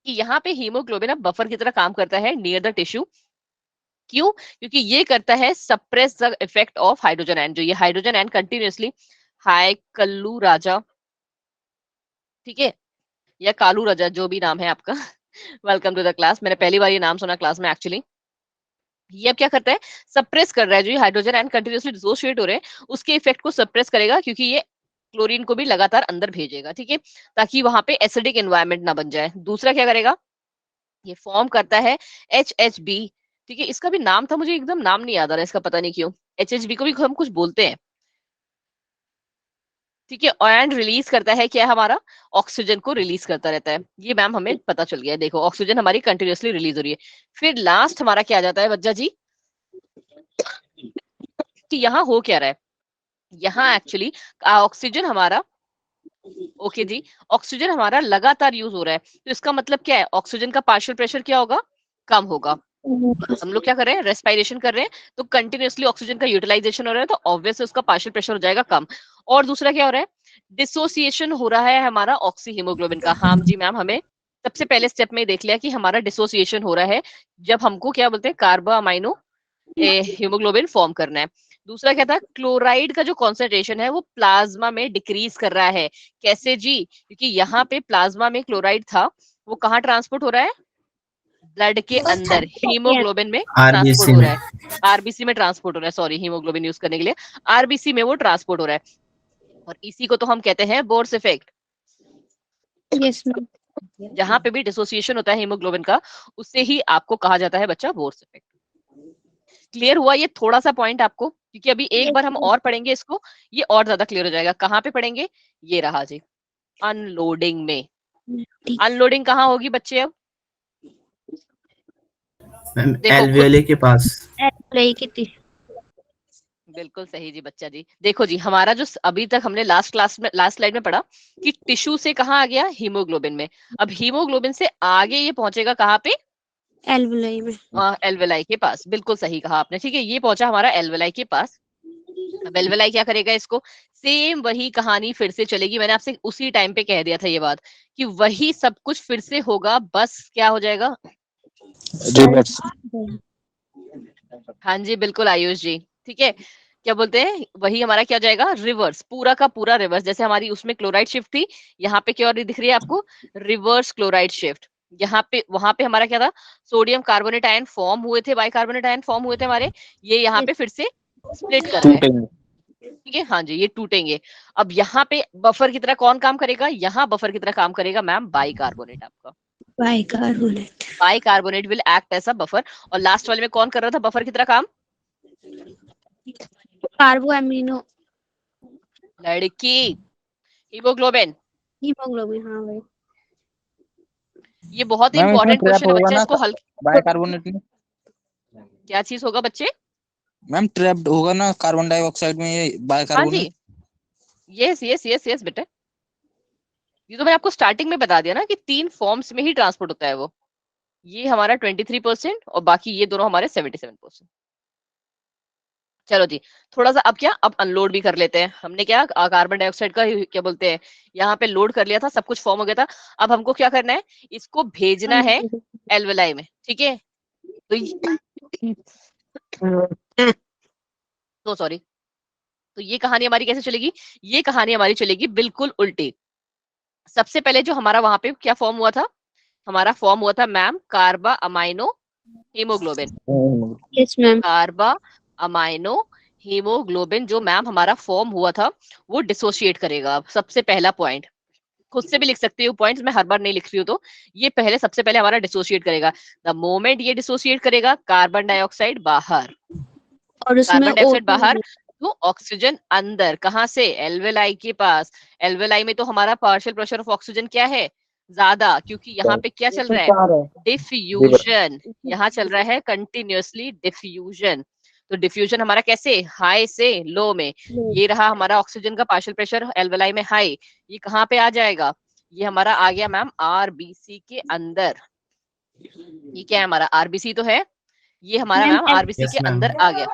कि यहाँ पे हीमोग्लोबिन अब बफर की तरह काम करता है नियर द टिश्यू। क्यों? क्योंकि ये करता है suppress the effect of hydrogen ion. जो ये हाइड्रोजन आयन कंटिन्यूअसली, हाय कल्लू राजा, ठीक है, या कालू राजा, जो भी नाम है आपका। Welcome to the class. मैंने पहली बार ये नाम सुना क्लास में एक्चुअली। ये अब क्या करता है, सप्रेस कर रहा है, जो ये हाइड्रोजन आयन कंटिन्यूअसली डिसोसिएट हो रहे हैं उसके इफेक्ट को सप्रेस करेगा, क्योंकि ये क्लोरीन को भी लगातार अंदर भेजेगा, ठीक है, ताकि वहां पे एसिडिक एनवायरनमेंट ना बन जाए। दूसरा क्या करेगा, ये फॉर्म करता है HHB, ठीक है, इसका भी नाम था, मुझे एकदम नाम नहीं याद आ रहा इसका, पता नहीं क्यों। HHB को भी हम कुछ बोलते हैं, ठीक है, एंड रिलीज करता है क्या, हमारा ऑक्सीजन को रिलीज करता रहता है। ये मैम हमें पता चल गया है, देखो ऑक्सीजन हमारी कंटिन्यूअसली रिलीज हो रही है। फिर लास्ट हमारा क्या आ जाता है बच्चा जी, कि यहाँ हो क्या रहा है, यहाँ एक्चुअली ऑक्सीजन हमारा, ओके जी, ऑक्सीजन हमारा लगातार यूज हो रहा है, तो इसका मतलब क्या है, ऑक्सीजन का पार्शियल प्रेशर क्या होगा, कम होगा। हम लोग क्या कर रहे हैं, रेस्पिरेशन कर रहे हैं, तो कंटिन्यूअसली ऑक्सीजन का यूटिलाइजेशन हो रहा है, तो ऑब्वियसली उसका पार्शियल प्रेशर हो जाएगा कम। और दूसरा क्या हो रहा है, डिसोसिएशन हो रहा है हमारा ऑक्सी हीमोग्लोबिन का। हाँ जी मैम, हमें सबसे पहले स्टेप में ही देख लिया कि हमारा डिसोसिएशन हो रहा है जब हमको क्या बोलते हैं, कार्बो अमाइनो हीमोग्लोबिन फॉर्म करना है। दूसरा क्या था, क्लोराइड का जो कॉन्सेंट्रेशन है वो प्लाज्मा में डिक्रीज कर रहा है। कैसे जी? क्योंकि यहाँ पे प्लाज्मा में क्लोराइड था, वो कहाँ ट्रांसपोर्ट हो रहा है, ब्लड के अंदर हीमोग्लोबिन में ट्रांसपोर्ट आरबीसी हो में। रहा है, आरबीसी में ट्रांसपोर्ट हो रहा है, सॉरी, हीमोग्लोबिन यूज करने के लिए आरबीसी में वो ट्रांसपोर्ट हो रहा है, और इसी को तो हम कहते हैं बोर्स इफेक्ट। Yes ma'am. जहां पे भी डिसोसिएशन होता है हीमोग्लोबिन का, उससे ही आपको कहा जाता है बच्चा बोर्स इफेक्ट। क्लियर हुआ ये थोड़ा सा पॉइंट आपको? क्योंकि अभी एक बार हम और पढ़ेंगे इसको, ये और ज्यादा क्लियर हो जाएगा। कहाँ पे पढ़ेंगे, ये रहा जी, अनलोडिंग में। अनलोडिंग कहाँ होगी बच्चे अब? मैम देखो खुद, एल्वियोली के पास। बिल्कुल सही जी बच्चा जी। देखो जी, हमारा जो अभी तक हमने लास्ट क्लास में, लास्ट स्लाइड में पढ़ा कि टिश्यू से कहाँ आ गया, हीमोग्लोबिन में। अब हीमोग्लोबिन से आगे ये पहुंचेगा कहाँ पे, एल्वुलाई में। एल्वेलाई के पास। बिल्कुल सही कहा आपने, ठीक है, ये पहुंचा हमारा एल्वेलाई के पास। अब एल्वेलाई क्या करेगा, इसको सेम वही कहानी फिर से चलेगी। मैंने आपसे उसी टाइम पे कह दिया था ये बात कि वही सब कुछ फिर से होगा, बस क्या हो जाएगा, रिवर्स। हाँ जी बिल्कुल आयुष जी, ठीक है, क्या बोलते हैं, वही हमारा क्या हो जाएगा, रिवर्स, पूरा का पूरा रिवर्स। जैसे हमारी उसमें क्लोराइड शिफ्ट थी, यहाँ पे क्या और दिख रही है आपको, रिवर्स क्लोराइड शिफ्ट। यहाँ पे, वहां पे हमारा क्या था, सोडियम कार्बोनेट आयन फॉर्म हुए थे, बाइकार्बोनेट आयन फॉर्म हुए थे हमारे, ये यहाँ पे फिर से स्प्लिट कर रहा है, टूटेंगे। ठीक है, हाँ जी, ये टूटेंगे। अब यहाँ पे बफर की तरह कौन काम करेगा, यहाँ बफर की तरह काम करेगा मैम बाइकार्बोनेट आपका। Bicarbonate. Bicarbonate will act as a buffer. और लास्ट वाले में कौन कर रहा था बफर की तरह काम, कार्बो एमिनो लड़की, हीमोग्लोबिन। हीमोग्लोबिन। हाँ भाई। ये बहुत मैम इसमें इंपॉर्टेंट ट्रैप क्वेश्चन है होगा बच्चा, ना इसको हल, बाइकार्बोनेट में। क्या चीज होगा बच्चे, मैम ट्रैप्ड होगा ना कार्बन डाइऑक्साइड में ये हाँ बाइकार्बोनेट। जी, यस यस यस यस बेटा, ये तो मैंने आपको स्टार्टिंग में बता दिया ना कि 3 फॉर्म्स में ही ट्रांसपोर्ट होता है वो। ये हमारा 23% और बाकी ये दोनों हमारे 77%। चलो जी, थोड़ा सा अब क्या, अब अनलोड भी कर लेते हैं। हमने क्या कार्बन डाइऑक्साइड का क्या बोलते हैं, यहाँ पे लोड कर लिया था, सब कुछ फॉर्म हो गया था। अब हमको क्या करना है, इसको भेजना है एल्वेलाई में, ठीक है, तो सॉरी, तो ये कहानी हमारी कैसे चलेगी? ये कहानी हमारी चलेगी बिल्कुल उल्टी। सबसे पहले जो हमारा वहां पे क्या फॉर्म हुआ था, हमारा फॉर्म हुआ था ma'am carbamino haemoglobin. Yes ma'am. Carbamino haemoglobin जो मैम हमारा फॉर्म हुआ था वो डिसोशिएट करेगा। अब सबसे पहला पॉइंट, खुद से भी लिख सकती हूँ पॉइंट्स, मैं हर बार नहीं लिख रही हूँ, तो ये पहले सबसे पहले हमारा डिसोशिएट करेगा। द मोमेंट ये डिसोशिएट करेगा, कार्बन डाइऑक्साइड बाहर, और उसमें कार्बन डाइऑक्साइड O2 बाहर, तो ऑक्सीजन अंदर। कहाँ से? एल्वेलाई के पास। एल्वेलाई में तो हमारा पार्शियल प्रेशर ऑफ ऑक्सीजन क्या है? ज्यादा, क्योंकि यहाँ पे क्या चल रहा है? डिफ्यूजन। यहाँ चल रहा है कंटिन्यूअसली डिफ्यूजन। तो डिफ्यूजन हमारा कैसे? हाई से लो में। ये रहा हमारा ऑक्सीजन का पार्शियल प्रेशर एल्वेलाई में हाई, ये कहाँ पे आ जाएगा? ये हमारा आ गया मैम आरबीसी के अंदर। ये क्या है हमारा? आरबीसी तो है, ये हमारा मैम मैम आरबीसी यस के मैम। अंदर आ गया,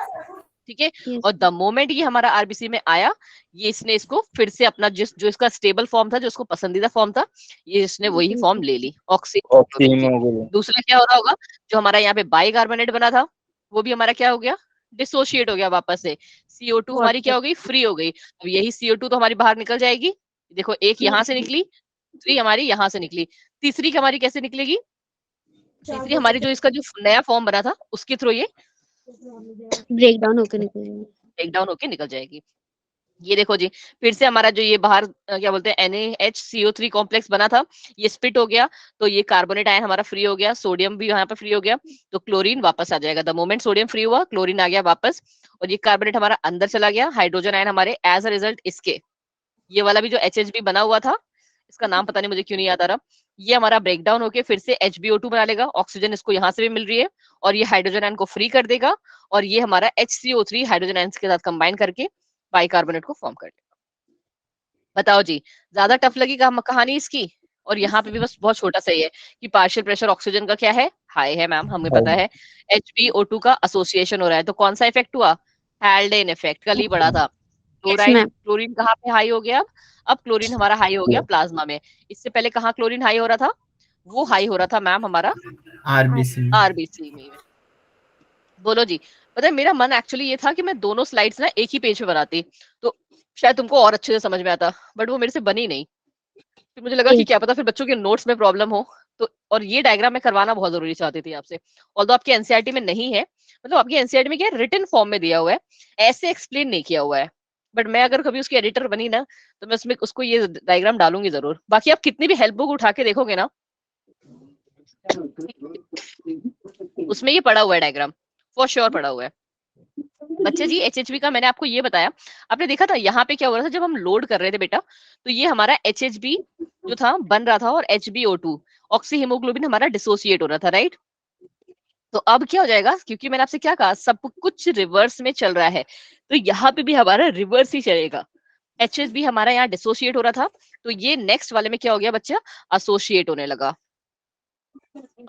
ठीक है। Yes. और द मोमेंट ये हमारा आरबीसी में आया, ये इसने इसको फिर से अपना जो इसका स्टेबल फॉर्म था, जो इसको पसंदीदा फॉर्म था, ये इसने वही फॉर्म ले ली, ऑक्सीजन। दूसरा क्या हो रहा होगा? जो हमारा यहाँ पे बाइकार्बोनेट बना था वो भी हमारा क्या हो गया? डिसोशिएट हो गया वापस से। CO2 हमारी क्या हो गई? फ्री हो गई। अब यही CO2 तो हमारी बाहर निकल जाएगी। देखो, एक यहाँ से निकली, दूसरी हमारी यहाँ से निकली, तीसरी हमारी कैसे निकलेगी? तीसरी हमारी जो इसका जो नया फॉर्म बना था उसके थ्रू ये ब्रेक डाउन होकर निकलेंगे। ब्रेक डाउन होके निकल जाएगी। ये देखो जी, फिर से हमारा जो ये बाहर क्या बोलते हैं NaHCO3 कॉम्प्लेक्स बना था, ये स्प्लिट हो गया, तो ये कार्बोनेट आयन हमारा फ्री हो गया, सोडियम भी यहाँ पे फ्री हो गया, तो क्लोरीन वापस आ जाएगा। द मोमेंट सोडियम फ्री हुआ, क्लोरीन आ गया वापस, और ये कार्बोनेट हमारा अंदर चला गया, हाइड्रोजन आयन हमारे एज अ रिजल्ट इसके, ये वाला भी जो HHB बना हुआ था, इसका नाम पता नहीं मुझे क्यों नहीं याद आ रहा, ये हमारा ब्रेक डाउन होके फिर से HbO2 बना लेगा, ऑक्सीजन इसको यहाँ से भी मिल रही है, और ये हाइड्रोजन आयन को फ्री कर देगा, और ये हमारा HCO3 हाइड्रोजन आयन के साथ कंबाइन करके बाइकार्बोनेट को फॉर्म कर देगा। बताओ जी, ज्यादा टफ लगी कहानी इसकी? और यहाँ पे भी बस बहुत छोटा सा ही है कि पार्शियल प्रेशर ऑक्सीजन का क्या है? हाई है मैम, हमें पता है। HbO2 का एसोसिएशन हो रहा है, तो कौन सा इफेक्ट हुआ? हैल्डेन इफेक्ट, कल ही पढ़ा था। Chlorine, ma'am. क्लोरीन कहाँ पे हाई हो गया? अब क्लोरीन हमारा हाई हो गया प्लाज्मा में। इससे पहले कहाँ क्लोरीन हाई हो रहा था? वो हाई हो रहा था मैम हमारा आरबीसी में। बोलो जी। पता है मेरा मन एक्चुअली ये था कि मैं दोनों स्लाइड्स ना एक ही पेज पे बनाती, तो शायद तुमको और अच्छे से समझ में आता, बट वो मेरे से बनी नहीं। फिर मुझे लगा कि क्या पता फिर बच्चों के नोट्स में प्रॉब्लम हो, तो और ये डायग्राम मैं करवाना बहुत जरूरी चाहती थी आपसे। ऑल्दो आपके एनसीईआरटी में नहीं है, मतलब आपके एनसीईआरटी में क्या है, रिटन फॉर्म में दिया हुआ है, ऐसे एक्सप्लेन नहीं किया हुआ है, बट मैं अगर कभी उसकी एडिटर बनी ना, तो मैं उसमें उसको ये डायग्राम डालूंगी जरूर। बाकी आप कितनी भी हेल्प बुक उठा के देखोगे ना, उसमें ये पड़ा हुआ है डायग्राम, फॉर श्योर पड़ा हुआ है। बच्चे जी, HHB का मैंने आपको ये बताया, आपने देखा था यहाँ पे क्या हो रहा था जब हम लोड कर रहे थे बेटा, तो ये हमारा HHB जो था बन रहा था, और HbO2 ऑक्सी हीमोग्लोबिन हमारा डिसोसिएट हो रहा था, राइट। तो अब क्या हो जाएगा, क्योंकि मैंने आपसे क्या कहा, सब कुछ रिवर्स में चल रहा है, तो यहाँ पे भी हमारा रिवर्स ही चलेगा। HHB हमारा यहाँ डिसोसिएट हो रहा था, तो ये नेक्स्ट वाले में क्या हो गया बच्चा? एसोसिएट होने लगा।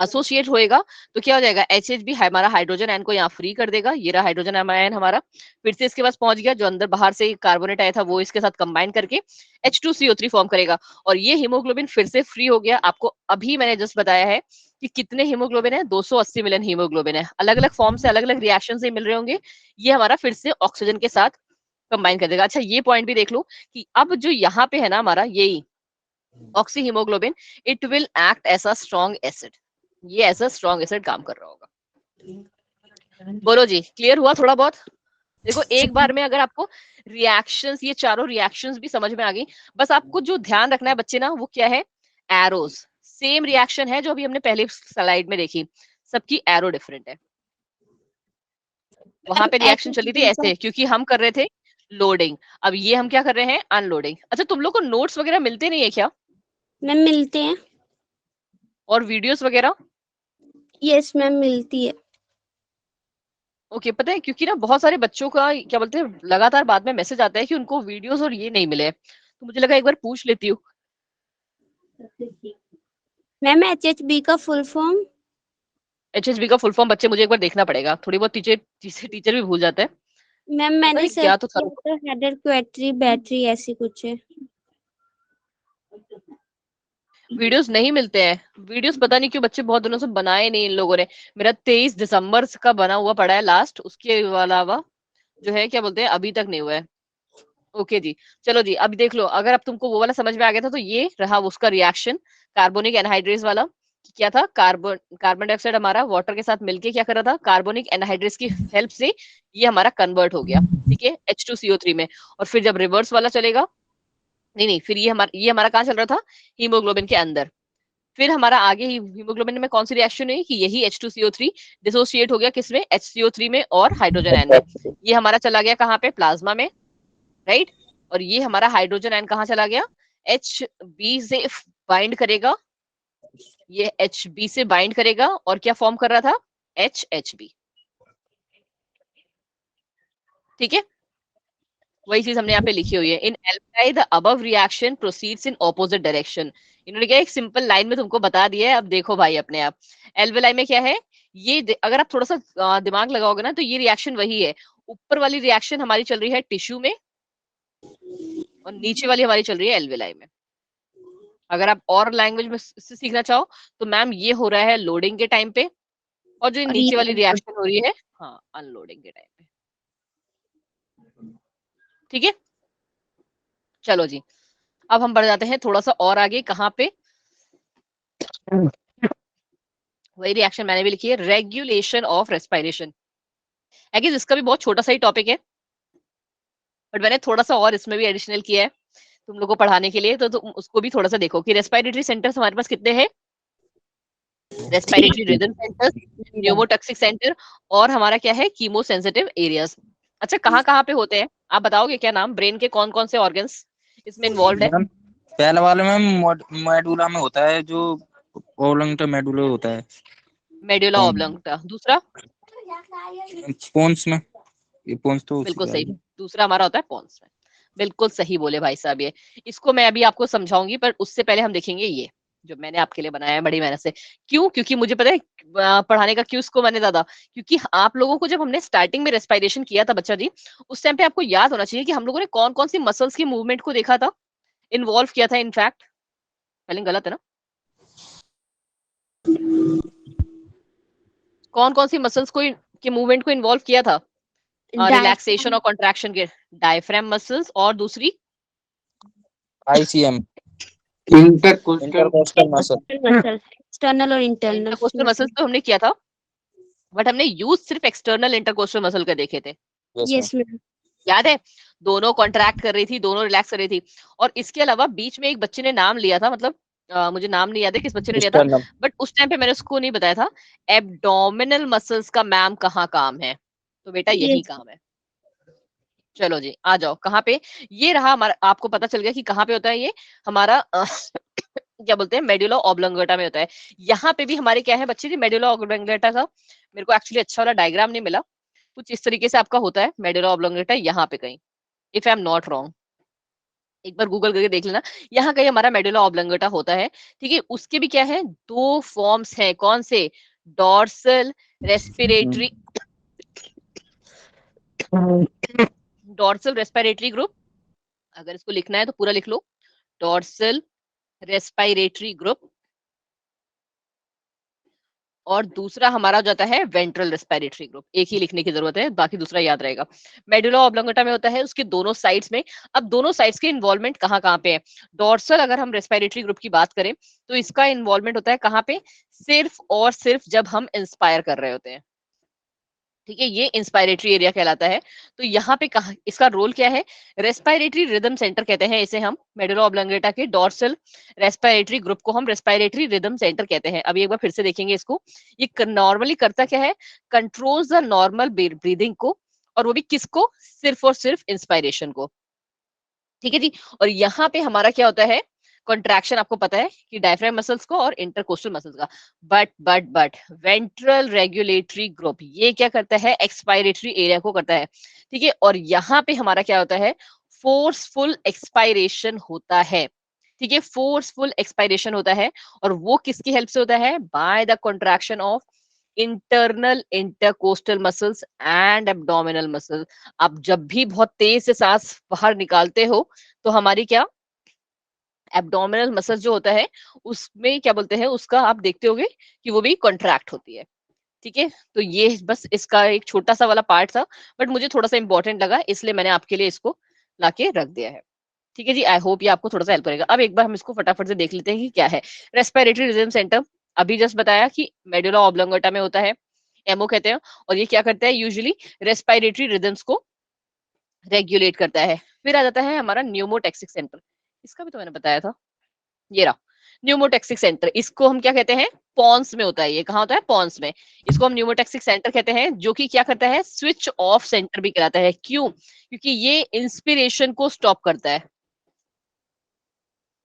एसोसिएट होएगा तो क्या हो जाएगा? HHB हमारा हाइड्रोजन आयन को यहाँ फ्री कर देगा, ये रहा हाइड्रोजन आयन हमारा, फिर से इसके पास पहुंच गया, जो अंदर बाहर से कार्बोनेट आया था वो इसके साथ कंबाइन करके H2CO3 फॉर्म करेगा, और ये हीमोग्लोबिन फिर से फ्री हो गया। आपको अभी मैंने जस्ट बताया है कि कितने हीमोग्लोबिन है, 280 मिलियन हीमोग्लोबिन है, अलग अलग फॉर्म से अलग अलग रिएक्शन से मिल रहे होंगे, ये हमारा फिर से ऑक्सीजन के साथ कंबाइन कर देगा। अच्छा, ये पॉइंट भी देख लो कि अब जो यहाँ पे है ना हमारा यही oxyhaemoglobin, it will act as a strong acid, ये एज अ स्ट्रॉन्ग एसिड काम कर रहा होगा। बोलो जी, क्लियर हुआ थोड़ा बहुत? देखो, एक बार में अगर आपको रिएक्शंस, ये चारों रिएक्शंस भी समझ में आ गई, बस आपको जो ध्यान रखना है बच्चे ना, वो क्या है? एरोज। सेम रिएक्शन है जो अभी हमने पहले स्लाइड में देखी, सबकी एरो डिफरेंट है। वहां पे रिएक्शन चल रही थी ऐसे, क्योंकि हम कर रहे थे लोडिंग, अब ये हम क्या कर रहे हैं? अनलोडिंग। अच्छा, तुम लोग को नोट्स वगैरह मिलते नहीं है क्या? मैम मिलते हैं। और वीडियोस वगैरह? यस मैम मिलती है। ओके, पता है क्योंकि ना बहुत सारे बच्चों का क्या बोलते हैं, लगातार बाद में मैसेज आता है कि उनको वीडियोस और ये नहीं मिले, तो मुझे लगा एक बार पूछ लेती हूँ। मैम HHB का फुल फॉर्म? HHB का फुल फॉर्म बच्चे मुझे एक बार देखना पड़ेगा, थोड़ी बहुत टीचर भी भूल जाते हैं। मैम मैंने क्या सर्च तो था, किया था, हेडर क्वेट्री बैटरी ऐसी कुछ है। वीडियोस नहीं मिलते हैं। वीडियोस पता नहीं क्यों बच्चे बहुत दिनों से बनाए नहीं इन लोगों ने। मेरा 23 दिसंबर का बना हुआ पड़ा है लास्ट, उसके अलावा जो है क्या बोलते हैं अभी तक नहीं हुआ है। ओके जी, चलो जी, अब देख लो, अगर अब तुमको वो वाला समझ में आ गया था, तो ये रहा उसका रिएक्शन कार्बोनिक एनहाइड्रेस वाला। क्या था? कार्बन डाइऑक्साइड हमारा वाटर के साथ मिलके क्या कर रहा था, कार्बोनिक एनहाइड्रेस की हेल्प से ये हमारा कन्वर्ट हो गया, ठीक है, H2CO3 में। और फिर जब रिवर्स वाला चलेगा, नहीं नहीं, फिर ये हमारा कहाँ चल रहा था, हीमोग्लोबिन के अंदर। फिर हमारा आगे हीमोग्लोबिन में कौन सी रिएक्शन हुई कि यही H2CO3 डिसोसिएट हो गया किसमें, HCO3 में और हाइड्रोजन आयन में। ये हमारा चला गया कहाँ पे, प्लाज्मा में, राइट। और ये हमारा हाइड्रोजन आयन कहाँ चला गया, HB से बाइंड करेगा, ये HB से बाइंड करेगा और क्या फॉर्म कर रहा था, HHB, ठीक है। वही चीज हमने यहाँ पे लिखी हुई है, in alkyl the above reaction proceeds in opposite direction. इन्होंने क्या एक सिंपल लाइन में तुमको बता दिया है। अब देखो भाई अपने आप, एल्वेलाई में क्या है, ये अगर आप थोड़ा सा दिमाग लगाओगे ना, तो ये रिएक्शन वही है। ऊपर वाली रिएक्शन हमारी चल रही है टिश्यू में, और नीचे वाली हमारी चल रही है एल्वेलाई में। अगर आप और लैंग्वेज में सीखना चाहो, तो मैम ये हो रहा है लोडिंग के टाइम पे, और जो और नीचे वाली ये रिएक्शन हो रही है, हाँ, अनलोडिंग के टाइम पे, ठीक है। चलो जी, अब हम बढ़ जाते हैं थोड़ा सा और आगे, कहाँ पे, वही रिएक्शन मैंने भी लिखी है, regulation of respiration. I guess इसका भी बहुत छोटा सा ही टॉपिक है, बट मैंने थोड़ा सा और इसमें भी एडिशनल किया है तुम लोगों को पढ़ाने के लिए, तो तुम उसको भी थोड़ा सा देखो कि रेस्पिरेटरी सेंटर्स हमारे पास कितने हैं, respiratory rhythm centre, pneumotaxic centre, और हमारा क्या है, कीमो सेंसिटिव एरियाज। अच्छा, कहाँ कहाँ पे होते हैं, आप बताओगे क्या नाम, ब्रेन के कौन कौन से ऑर्गन्स इसमें इन्वॉल्व है। मैम पहले वाले में मेडुला में होता है, जो ओब्लंग मेडुला होता है। मेडुला ऑब्लांगटा, दूसरा पोन्स में, ये पोन्स तो उसी बिल्कुल का सही, है। दूसरा हमारा होता है पॉन्स में। बिल्कुल सही बोले भाई साहब ये। इसको मैं अभी आपको समझाऊंगी, पर उससे पहले हम देखेंगे ये जो मैंने आपके लिए बनाया है बड़ी मेहनत से। क्यों? क्योंकि मुझे पता है पढ़ाने का क्यों इसको मैंने ज्यादा, क्योंकि आप लोगों को जब हमने स्टार्टिंग में रेस्पिरेशन किया था बच्चा जी, उस टाइम पे आपको याद होना चाहिए कि हम लोगों ने कौन कौन सी मसल्स की मूवमेंट को देखा था, इन्वॉल्व किया था। इनफैक्ट स्पेलिंग गलत है ना, कौन कौन सी मसल्स को के मूवमेंट को इन्वॉल्व किया था, रिलैक्सेशन और कॉन्ट्रैक्शन के, डायफ्राम मसल्स, और दूसरी ICM, intercostal intercostal muscle. Muscle, external और इंटरनल इंटरकोस्टल मसल्स तो हमने किया था, बट हमने यूज सिर्फ एक्सटर्नल इंटरकोस्टल मसल का देखे थे। Yes ma'am. याद है, दोनों कॉन्ट्रैक्ट कर रही थी, दोनों रिलैक्स कर रही थी। और इसके अलावा बीच में एक बच्चे ने नाम लिया था, मतलब मुझे नाम नहीं याद है किस बच्चे ने लिया था, स्टर्नम। बट उस टाइम पे मैंने उसको नहीं बताया था, एब्डोमिनल मसल्स का मैम कहाँ काम है, तो बेटा यही यस काम है। चलो जी, आ जाओ कहाँ पे, ये रहा हमारा, आपको पता चल गया कि कहाँ पे होता है ये हमारा क्या बोलते हैं, मेडुला ऑब्लंगेटा में होता है। यहाँ पे भी हमारे क्या है बच्चे जी, मेडुला ऑब्लंगेटा का मेरे को एक्चुअली अच्छा वाला डायग्राम नहीं मिला, कुछ इस तरीके से आपका होता है मेडुला ऑब्लंगेटा यहाँ पे कहीं, if I am not wrong, एक बार गूगल करके देख लेना, यहाँ कहीं हमारा मेडुला ऑब्लंगेटा होता है, ठीक है। उसके भी क्या है, दो फॉर्म्स हैं, कौन से, dorsal respiratory, dorsal respiratory group, अगर इसको लिखना है तो पूरा लिख लो, डॉर्सल रेस्पिरेटरी ग्रुप, और दूसरा हमारा जाता है वेंट्रल रेस्पिरेटरी ग्रुप। एक ही लिखने की जरूरत है, बाकी दूसरा याद रहेगा। मेडुला ऑब्लंगेटा में होता है उसके दोनों साइड्स में। अब दोनों साइड्स के इन्वॉल्वमेंट कहाँ कहाँ पे है, डॉर्सल अगर हम रेस्पिरेटरी ग्रुप की बात करें, तो इसका इन्वॉल्वमेंट होता है कहाँ पे, सिर्फ और सिर्फ जब हम इंस्पायर कर रहे होते हैं, ठीक है, ये इंस्पायरेटरी एरिया कहलाता है। तो यहाँ पे कहा इसका रोल क्या है, रेस्पिरेटरी रिदम सेंटर कहते हैं इसे हम, मेडुला ऑब्लंगेटा के डॉर्सल रेस्पिरेटरी ग्रुप को हम रेस्पिरेटरी रिदम सेंटर कहते हैं। अभी एक बार फिर से देखेंगे इसको, ये नॉर्मली करता क्या है, कंट्रोल्स द नॉर्मल ब्रीदिंग को, और वो भी किसको, सिर्फ और सिर्फ इंस्पायरेशन को, ठीक है जी। और यहाँ पे हमारा क्या होता है, कॉन्ट्रैक्शन आपको पता है कि डायफ्राम मसल्स को और इंटरकोस्टल मसल्स का, बट वेंट्रल रेगुलेटरी ग्रुप ये क्या करता है, एक्सपायरेटरी एरिया को करता है, ठीक है। और यहाँ पे हमारा क्या होता है, फोर्सफुल एक्सपायरेशन होता है, ठीक है, फोर्सफुल एक्सपायरेशन होता है, और वो किसकी हेल्प से होता है, by the contraction of internal intercostal muscles and abdominal muscles. आप जब भी बहुत तेज से सांस बाहर निकालते हो, तो हमारी क्या, एब्डोमिनल मसल जो होता है उसमें क्या बोलते हैं, उसका आप देखते होगे कि वो भी कॉन्ट्रैक्ट होती है, ठीक है। तो ये बस इसका एक छोटा सा वाला पार्ट था, बट मुझे थोड़ा सा इंपॉर्टेंट लगा, इसलिए मैंने आपके लिए इसको लाके रख दिया है। ठीक है जी, आई होप ये आपको थोड़ा सा हेल्प करेगा। अब एक बार हम इसको फटाफट से देख लेते हैं कि क्या है रेस्पिरेटरी रिदम सेंटर। अभी जस्ट बताया कि मेडुला ऑब्लोंगेटा में होता है, एमओ कहते हैं, और ये क्या करता है, यूजुअली रेस्पिरेटरी रिदम्स को रेगुलेट करता है। फिर आ जाता है हमारा न्यूमोटैक्सिक सेंटर, इसका भी तो मैंने बताया था, ये रहा न्यूमोटैक्सिक सेंटर। इसको हम क्या कहते हैं, पॉन्स में होता है, ये कहाँ होता है, पॉन्स में। इसको हम न्यूमोटैक्सिक सेंटर कहते हैं, जो कि क्या करता है, स्विच ऑफ सेंटर भी कहलाता है। क्यों? क्योंकि ये इंस्पिरेशन को स्टॉप करता है।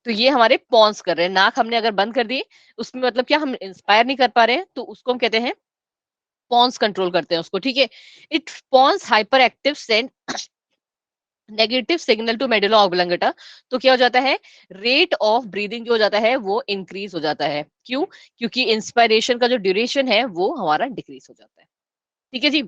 तो ये हमारे पॉन्स कर रहे हैं, नाक हमने अगर बंद कर दी, उसमें मतलब क्या, हम इंस्पायर नहीं कर पा रहे हैं, तो उसको हम कहते हैं पॉन्स कंट्रोल करते हैं उसको। ठीक है, it pons hyperactive send negative signal to medulla oblongata. तो क्या हो जाता है, रेट ऑफ ब्रीदिंग जो हो जाता है वो इंक्रीज हो जाता है। क्यों? क्योंकि इंस्पायरेशन का जो ड्यूरेशन है वो हमारा डिक्रीज हो जाता है। ठीक है जी,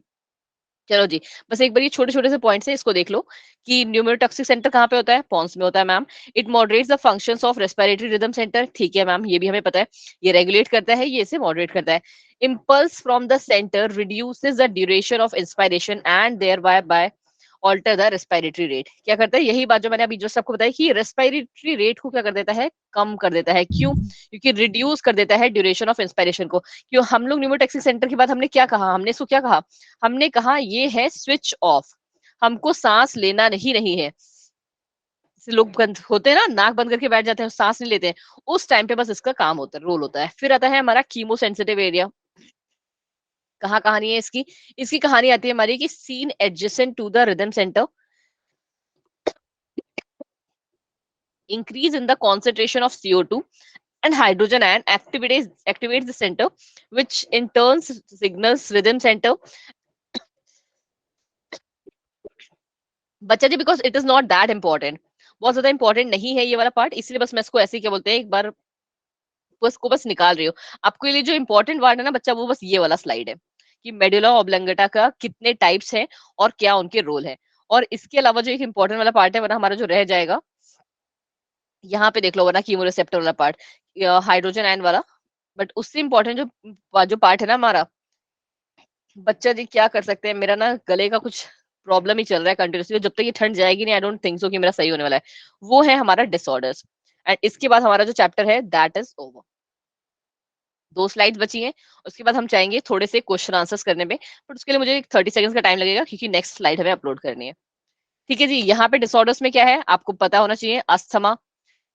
चलो जी, बस एक बार ये छोटे छोटे से पॉइंट्स है, इसको देख लो कि न्यूमोटॉक्सिक सेंटर कहाँ पे होता है, पॉन्स में होता है ma'am. It moderates the functions of respiratory rhythm centre, ठीक है मैम, ये भी हमें पता है, ये रेगुलेट करता है, ये इसे मॉडरेट करता है। Impulse from the centre reduces the duration of inspiration and thereby by alter the respiratory rate. क्या करता है, यही बात जो मैंने अभी जस्ट आपको बताई कि रेस्पिरेटरी रेट को क्या कर देता है, कम कर देता है। क्यों? क्योंकि रिड्यूस कर देता है ड्यूरेशन ऑफ इंस्पायरेशन को। क्यों? हम लोग न्यूमोटॉक्सिक सेंटर की बात हमने क्या कहा, हमने इसको क्या कहा, हमने कहा ये है स्विच ऑफ, हमको सांस लेना नहीं है। लोग बंद होते हैं ना, नाक बंद करके बैठ जाते हैं, सांस नहीं लेते हैं, उस टाइम पे बस इसका काम होता है, रोल होता है। फिर आता है हमारा कीमो सेंसिटिव एरिया। कहाँ कहानी है इसकी, इसकी कहानी आती है हमारी कि seen adjacent to the rhythm centre, increase in the concentration of CO2 and hydrogen ion activates the center, which in turn signals rhythm center. बच्चा जी, because it is not that important, बहुत ज्यादा इंपॉर्टेंट नहीं है ये वाला part, इसलिए बस मैं इसको ऐसे ही क्या बोलते हैं, एक बार उसको बस निकाल रही हूँ। आपके लिए जो इंपॉर्टेंट पार्ट है ना बच्चा, वो बस ये वाला स्लाइड है कि मेडुला ऑब्लोंगेटा का कितने टाइप्स हैं और क्या उनके रोल है। और इसके अलावा जो एक इंपॉर्टेंट वाला पार्ट है, वरना हमारा जो रह जाएगा, यहाँ पे देख लो, वरना कीमो रिसेप्टर वाला पार्ट, हाइड्रोजन आयन वाला। बट उससे इंपॉर्टेंट जो पार्ट है ना हमारा, बच्चा जी क्या कर सकते हैं, मेरा ना गले का कुछ प्रॉब्लम ही चल रहा है कंटिन्यूसली, जब तक ये ठंड जाएगी नहीं, आई डोंट थिंक सो कि मेरा सही होने वाला है। वो है हमारा डिसऑर्डर्स। एंड इसके बाद हमारा जो चैप्टर है दैट इज ओवर। 2 स्लाइड्स बची हैं, उसके बाद हम चाहेंगे थोड़े से क्वेश्चन आंसर्स करने में, बट उसके लिए मुझे 30 सेकंड्स का टाइम लगेगा, क्योंकि नेक्स्ट स्लाइड हमें अपलोड करनी है। ठीक है जी, यहाँ पे डिसऑर्डर्स में क्या है आपको पता होना चाहिए, अस्थमा,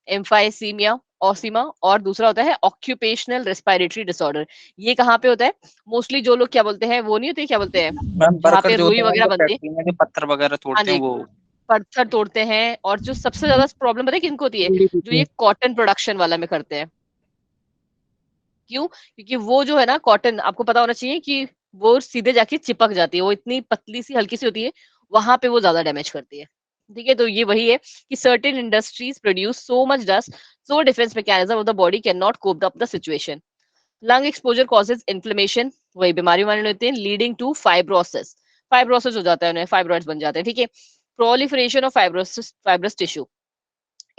एम्फाइसीमिया, ऑसीमा, और दूसरा होता है ऑक्यूपेशनल रेस्पिरेटरी डिसऑर्डर। ये कहाँ पे होता है, मोस्टली जो लोग क्या बोलते हैं, वो नहीं होते, क्या बोलते हैं, मैम जहाँ वर्कर पे जो रुई होते हैं वगैरह जो बनती है। फैक्ट्री में जो पत्थर वगैरह हाँ तोड़ते हैं जी, वो। पत्थर तोड़ते हैं, और जो सबसे ज्यादा प्रॉब्लम पता है किनको होती है, जो ये कॉटन प्रोडक्शन वाला में करते हैं। क्यों? क्योंकि वो जो है ना कॉटन, आपको पता होना चाहिए कि वो सीधे जाके चिपक जाती है, वो इतनी पतली सी हल्की सी होती है, वहां पे वो ज्यादा डैमेज करती है। ठीक है, तो ये वही है कि certain industries produce so much dust, so defence mechanism of the body can not cope up the situation. Lung exposure causes inflammation, वही बीमारी वाले होते हैं, लीडिंग टू फाइब्रोसिस, फाइब्रोसिस हो जाता है उन्हें, फाइब्रॉइड्स बन जाते हैं। ठीक है, proliferation of fibrous tissue,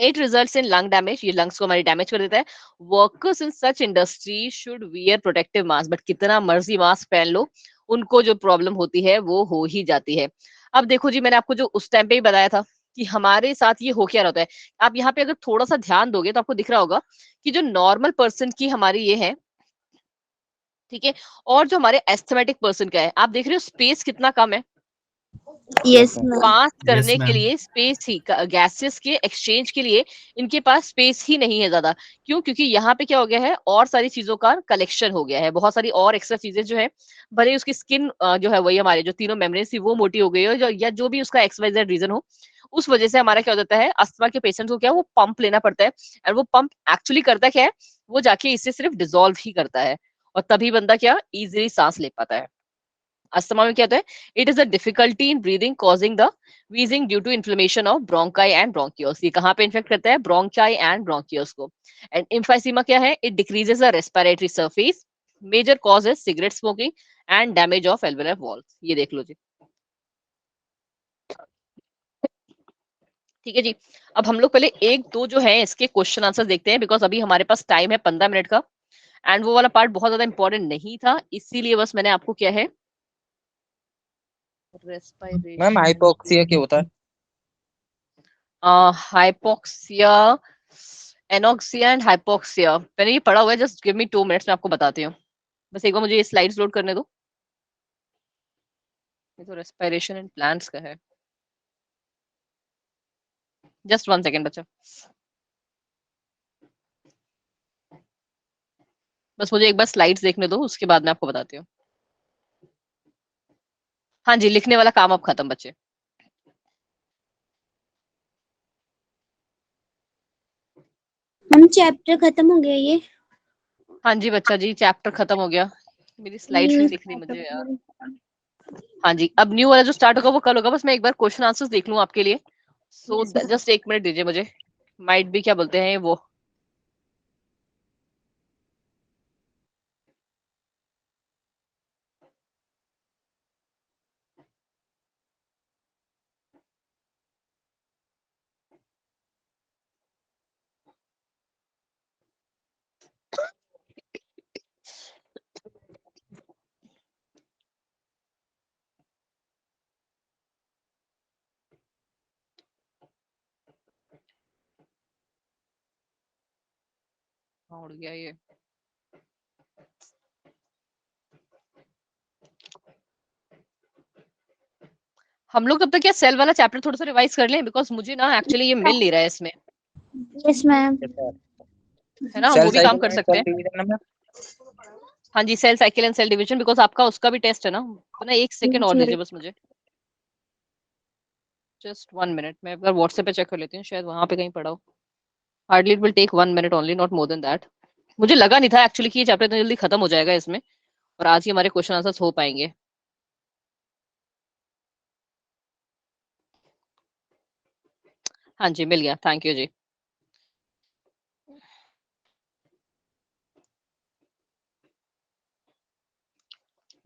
it results in lung damage, ये लंग्स को हमारी डैमेज कर देता है। Workers in such industry should wear protective mask, but कितना मर्जी मास्क पहन लो, उनको जो प्रॉब्लम होती है वो हो ही जाती है। अब देखो जी, मैंने आपको जो उस टाइम पे ही बताया था कि हमारे साथ ये हो क्या रहता है, आप यहाँ पे अगर थोड़ा सा ध्यान दोगे तो आपको दिख रहा होगा कि जो नॉर्मल पर्सन की हमारी ये है, ठीक है, और जो हमारे एस्थमेटिक पर्सन का है, आप देख रहे हो स्पेस कितना कम है, Yes, ma'am. पास करने Yes, के ma'am. लिए स्पेस ही, गैसेस के एक्सचेंज के लिए इनके पास स्पेस ही नहीं है ज्यादा। क्यों? क्योंकि यहाँ पे क्या हो गया है, और सारी चीजों का कलेक्शन हो गया है, बहुत सारी और एक्स्ट्रा चीजें जो है, भले ही उसकी स्किन जो है वही हमारे जो तीनों मेम्ब्रेन्स थी वो मोटी हो गई हो, या जो भी उसका XYZ रीजन हो, उस वजह से हमारा क्या हो जाता है, अस्थमा के पेशेंट्स को क्या वो पंप लेना पड़ता है। और वो पंप एक्चुअली करता क्या है, वो जाके इसे सिर्फ डिसॉल्व ही करता है, और तभी बंदा क्या इजिली सांस ले पाता है। अस्थमा में क्या होता है, it is a difficulty in breathing causing the wheezing due to inflammation of bronchi and bronchioles. ये कहाँ पे इन्फेक्ट करता है, ब्रोंकाई एंड ब्रोंकियोस को। एंड इम्फाइसीमा क्या है, it decreases the respiratory surface, major cause है cigarette smoking and damage of alveolar walls. ये देख लो जी। ठीक है जी, अब हम लोग पहले एक दो जो है इसके क्वेश्चन आंसर देखते हैं, बिकॉज अभी हमारे पास टाइम है 15 मिनट का, एंड वो वाला पार्ट बहुत ज्यादा इंपॉर्टेंट नहीं था, इसीलिए बस मैंने आपको क्या है, मैम रेस्पिरेशन। हाइपोक्सिया क्या होता है? हाइपोक्सिया, एनोक्सिया एंड हाइपोक्सिया, मैंने ये पढ़ा हुआ है, जस्ट गिव मी 2 मिनट्स, मैं आपको बताती हूँ। बस एक बार मुझे ये स्लाइड्स लोड करने दो। ये तो रेस्पिरेशन एंड प्लांट्स का है। जस्ट 1 सेकेंड बच्चा, बस मुझे एक बार स्लाइड्स देखने दो, उसके बाद मैं आपको बताती हूँ। हाँ जी, लिखने वाला काम अब खत्म बच्चे। हम चैप्टर खत्म हो गया ये। हाँ जी बच्चा जी, चैप्टर खत्म हो गया। मेरी स्लाइड्स नहीं दिख रही मुझे यार। हाँ जी, अब न्यू वाला जो स्टार्ट होगा वो कल होगा। बस मैं एक बार क्वेश्चन आंसर्स देख लूँ आपके लिए। सो जस्ट 1 मिनट दीजिए मुझे। माइट भी क्या बोलते हैं वो। उड़ गया ये। हम लोग तब तक क्या सेल वाला चैप्टर थोड़ा सा रिवाइज कर लें, बिकॉज मुझे ना एक्चुअली ये मिल नहीं रहा है इसमें, यस मैम। है ना, सेल वो भी काम साइकिल कर में सकते सेल हैं। डिवीजन में। हाँ जी, cell cycle and cell division, because आपका उसका भी टेस्ट है ना। तो ना 1 सेकेंड और दीजिए बस मुझे, जस्ट 1 मिनट। मैं एक बार व्हाट्सएप पे चेक कर लेती हूँ, शायद वहां पे कहीं पड़ा हो। Hardly it will take 1 minute only, not more than that. मुझे लगा नहीं था एक्चुअली कि ये चैप्टर इतना जल्दी खत्म हो जाएगा इसमें, और आज ही हमारे क्वेश्चन आंसर्स हो पाएंगे। हाँ जी, मिल गया, थैंक यू जी।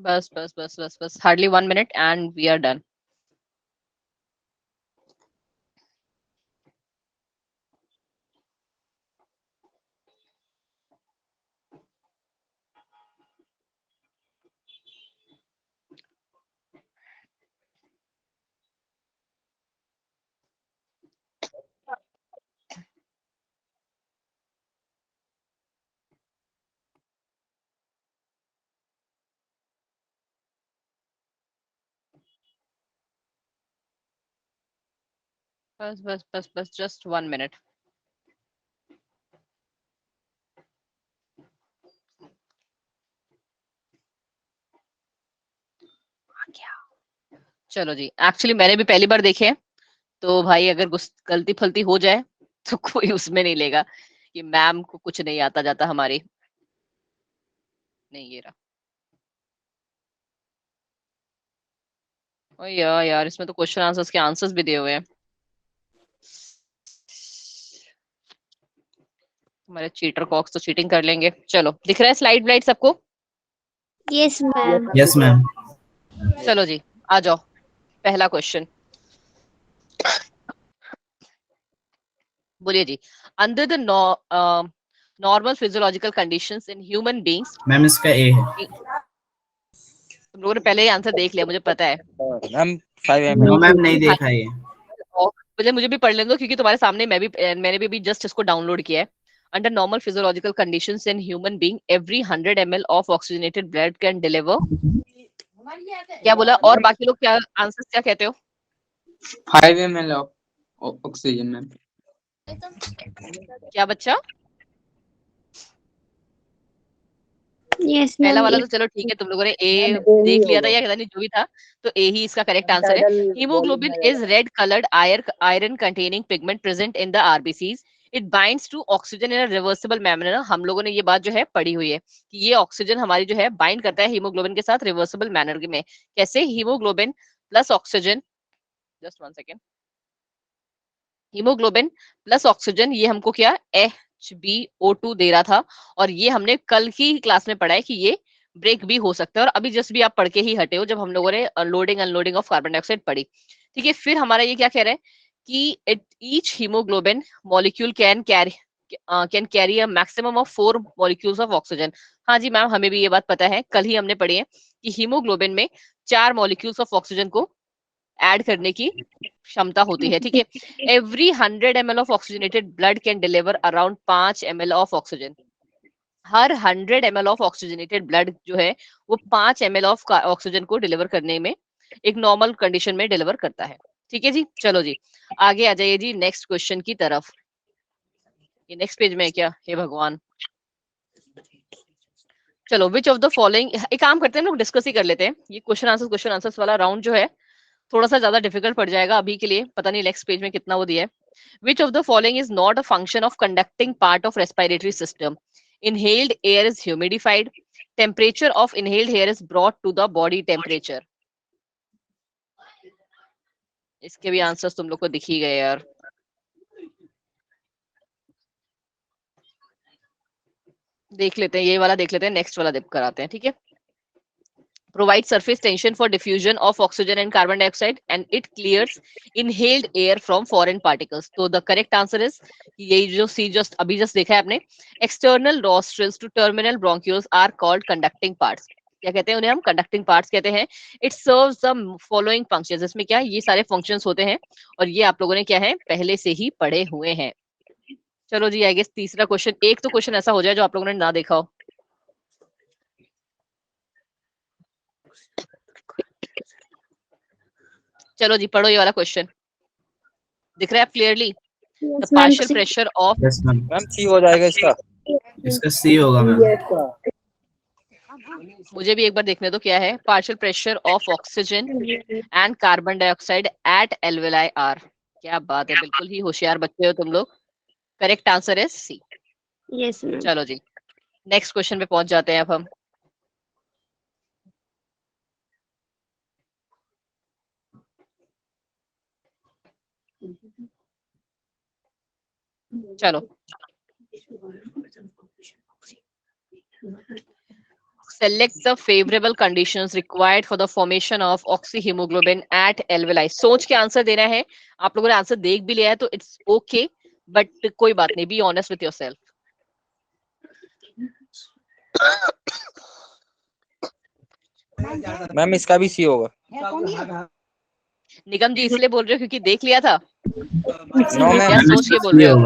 बस बस बस बस बस, hardly 1 minute and we are done. बस बस बस बस, जस्ट 1 मिनट। चलो जी, एक्चुअली मैंने भी पहली बार देखे हैं, तो भाई अगर गलती फलती हो जाए तो कोई उसमें नहीं लेगा कि मैम को कुछ नहीं आता जाता हमारी। नहीं, ये रहा। ओ यार यार, इसमें तो क्वेश्चन आंसर्स के आंसर्स भी दिए हुए हैं। हमारे चीटर कॉक्स तो चीटिंग कर लेंगे। चलो, दिख रहा है स्लाइड व्लाइड सबको? Yes ma'am. Yes ma'am. चलो जी, आ जाओ। पहला क्वेश्चन, बोलिए जी। Under the normal physiological conditions in human beings. Ma'am इसका ए है। तुम लोगों ने पहले ही आंसर देख लिया, मुझे पता है। Ma'am 5 no ml। मैम नहीं देखा ये। मुझे भी पढ़ लेने दो, क्योंकि तुम्हारे सामने मैंने भी जस्ट इसको डाउनलोड किया है। Under normal physiological conditions in human being, every 100 ml of oxygenated blood can deliver. क्या बोला? और बाकी लोग क्या आंसर क्या कहते हो? 5 ml of oxygen मैम। क्या बच्चा? यस पहला मैम। वाला तो चलो ठीक है, तुम लोगों ने ए देख लिया था या पता नहीं जो भी था, तो ए ही इसका करेक्ट आंसर है। Haemoglobin is red coloured iron containing pigment present in the RBCs. It binds to oxygen in a reversible manner. हम लोगों ने ये बात जो है पढ़ी हुई है कि ये ऑक्सीजन हमारी जो है बाइंड करता है हीमोग्लोबिन के साथ रिवर्सिबल मैनर में। कैसे? Haemoglobin plus oxygen, just 1 second. Haemoglobin plus oxygen, ये हमको क्या HbO2 दे रहा था, और ये हमने कल की क्लास में पढ़ा है कि ये ब्रेक भी हो सकता है, और अभी जस्ट भी आप पढ़ के ही हटे हो जब हम लोगों ने loading unloading of carbon dioxide पढ़ी। ठीक है, फिर हमारा ये क्या कह रहा है कि each haemoglobin molecule can carry a maximum of 4 molecules of oxygen. हाँ जी मैम, हमें भी ये बात पता है, कल ही हमने पढ़ी है कि हीमोग्लोबिन में 4 मॉलिक्यूल्स ऑफ ऑक्सीजन को ऐड करने की क्षमता होती है, ठीक है। Every 100 ml of oxygenated blood can deliver around 5 ml of oxygen. Her 100 ml of oxygenated blood जो है वो 5 ml ऑफ ऑक्सीजन को डिलीवर करने में एक नॉर्मल कंडीशन में डिलीवर करता है, ठीक है जी। चलो जी आगे आ जाइए जी नेक्स्ट क्वेश्चन की तरफ। ये नेक्स्ट पेज में है क्या, हे भगवान। चलो विच ऑफ द फॉलोइंग, एक काम करते हैं लोग डिस्कस ही कर लेते हैं। ये क्वेश्चन आंसर्स वाला राउंड जो है थोड़ा सा ज्यादा डिफिकल्ट पड़ जाएगा अभी के लिए, पता नहीं नेक्स्ट पेज में कितना वो दिया है। Which of the following is not a function of conducting part of respiratory system? Inhaled air is humidified, temperature of inhaled air is brought to the body temperature. इसके भी आंसर्स तुम लोग को दिख ही गए यार। देख लेते हैं ये वाला, देख लेते हैं नेक्स्ट वाला डिप कराते हैं, ठीक है। Provide surface tension for diffusion of oxygen and carbon dioxide and it clears inhaled air from foreign particles. तो the correct answer is यही जो सी जस्ट अभी जस्ट देखा है आपने, external nostrils to terminal bronchioles are called conducting parts. क्या कहते हैं उन्हें हम? कंडक्टिंग पार्ट्स कहते हैं। It serves the following functions, इसमें क्या ये सारे फंक्शंस होते हैं और ये आप लोगों ने क्या है पहले से ही पढ़े हुए हैं। चलो जी आई गेस तीसरा क्वेश्चन, एक तो क्वेश्चन ऐसा हो जाए जो आप लोगों ने ना देखा हो। चलो जी पढ़ो ये वाला क्वेश्चन, दिख रहा है आप clearly? The Yes, ma'am. Partial pressure of, yes ma'am, ma'am C हो जाएगा इसका। इसका सी होगा मैम। मुझे भी एक बार देखने दो क्या है। Partial pressure of oxygen and carbon dioxide at alveoli are. क्या बात है, बिल्कुल ही होशियार बच्चे हो तुम लोग। करेक्ट आंसर है सी। Yes, ma'am. चलो जी नेक्स्ट क्वेश्चन पे पहुंच जाते हैं अब हम। चलो select the favorable conditions required for the formation of oxyhemoglobin at alveoli। सोच के आंसर देना है। आप लोगों ने आंसर देख भी लिया है तो इट्स ओके, बट कोई बात नहीं, be honest with yourself. Ma'am इसका भी सी होगा। निगम जी इसलिए बोल रहे हो क्योंकि देख लिया था नो या मैम, सोच के बोल रहे हो?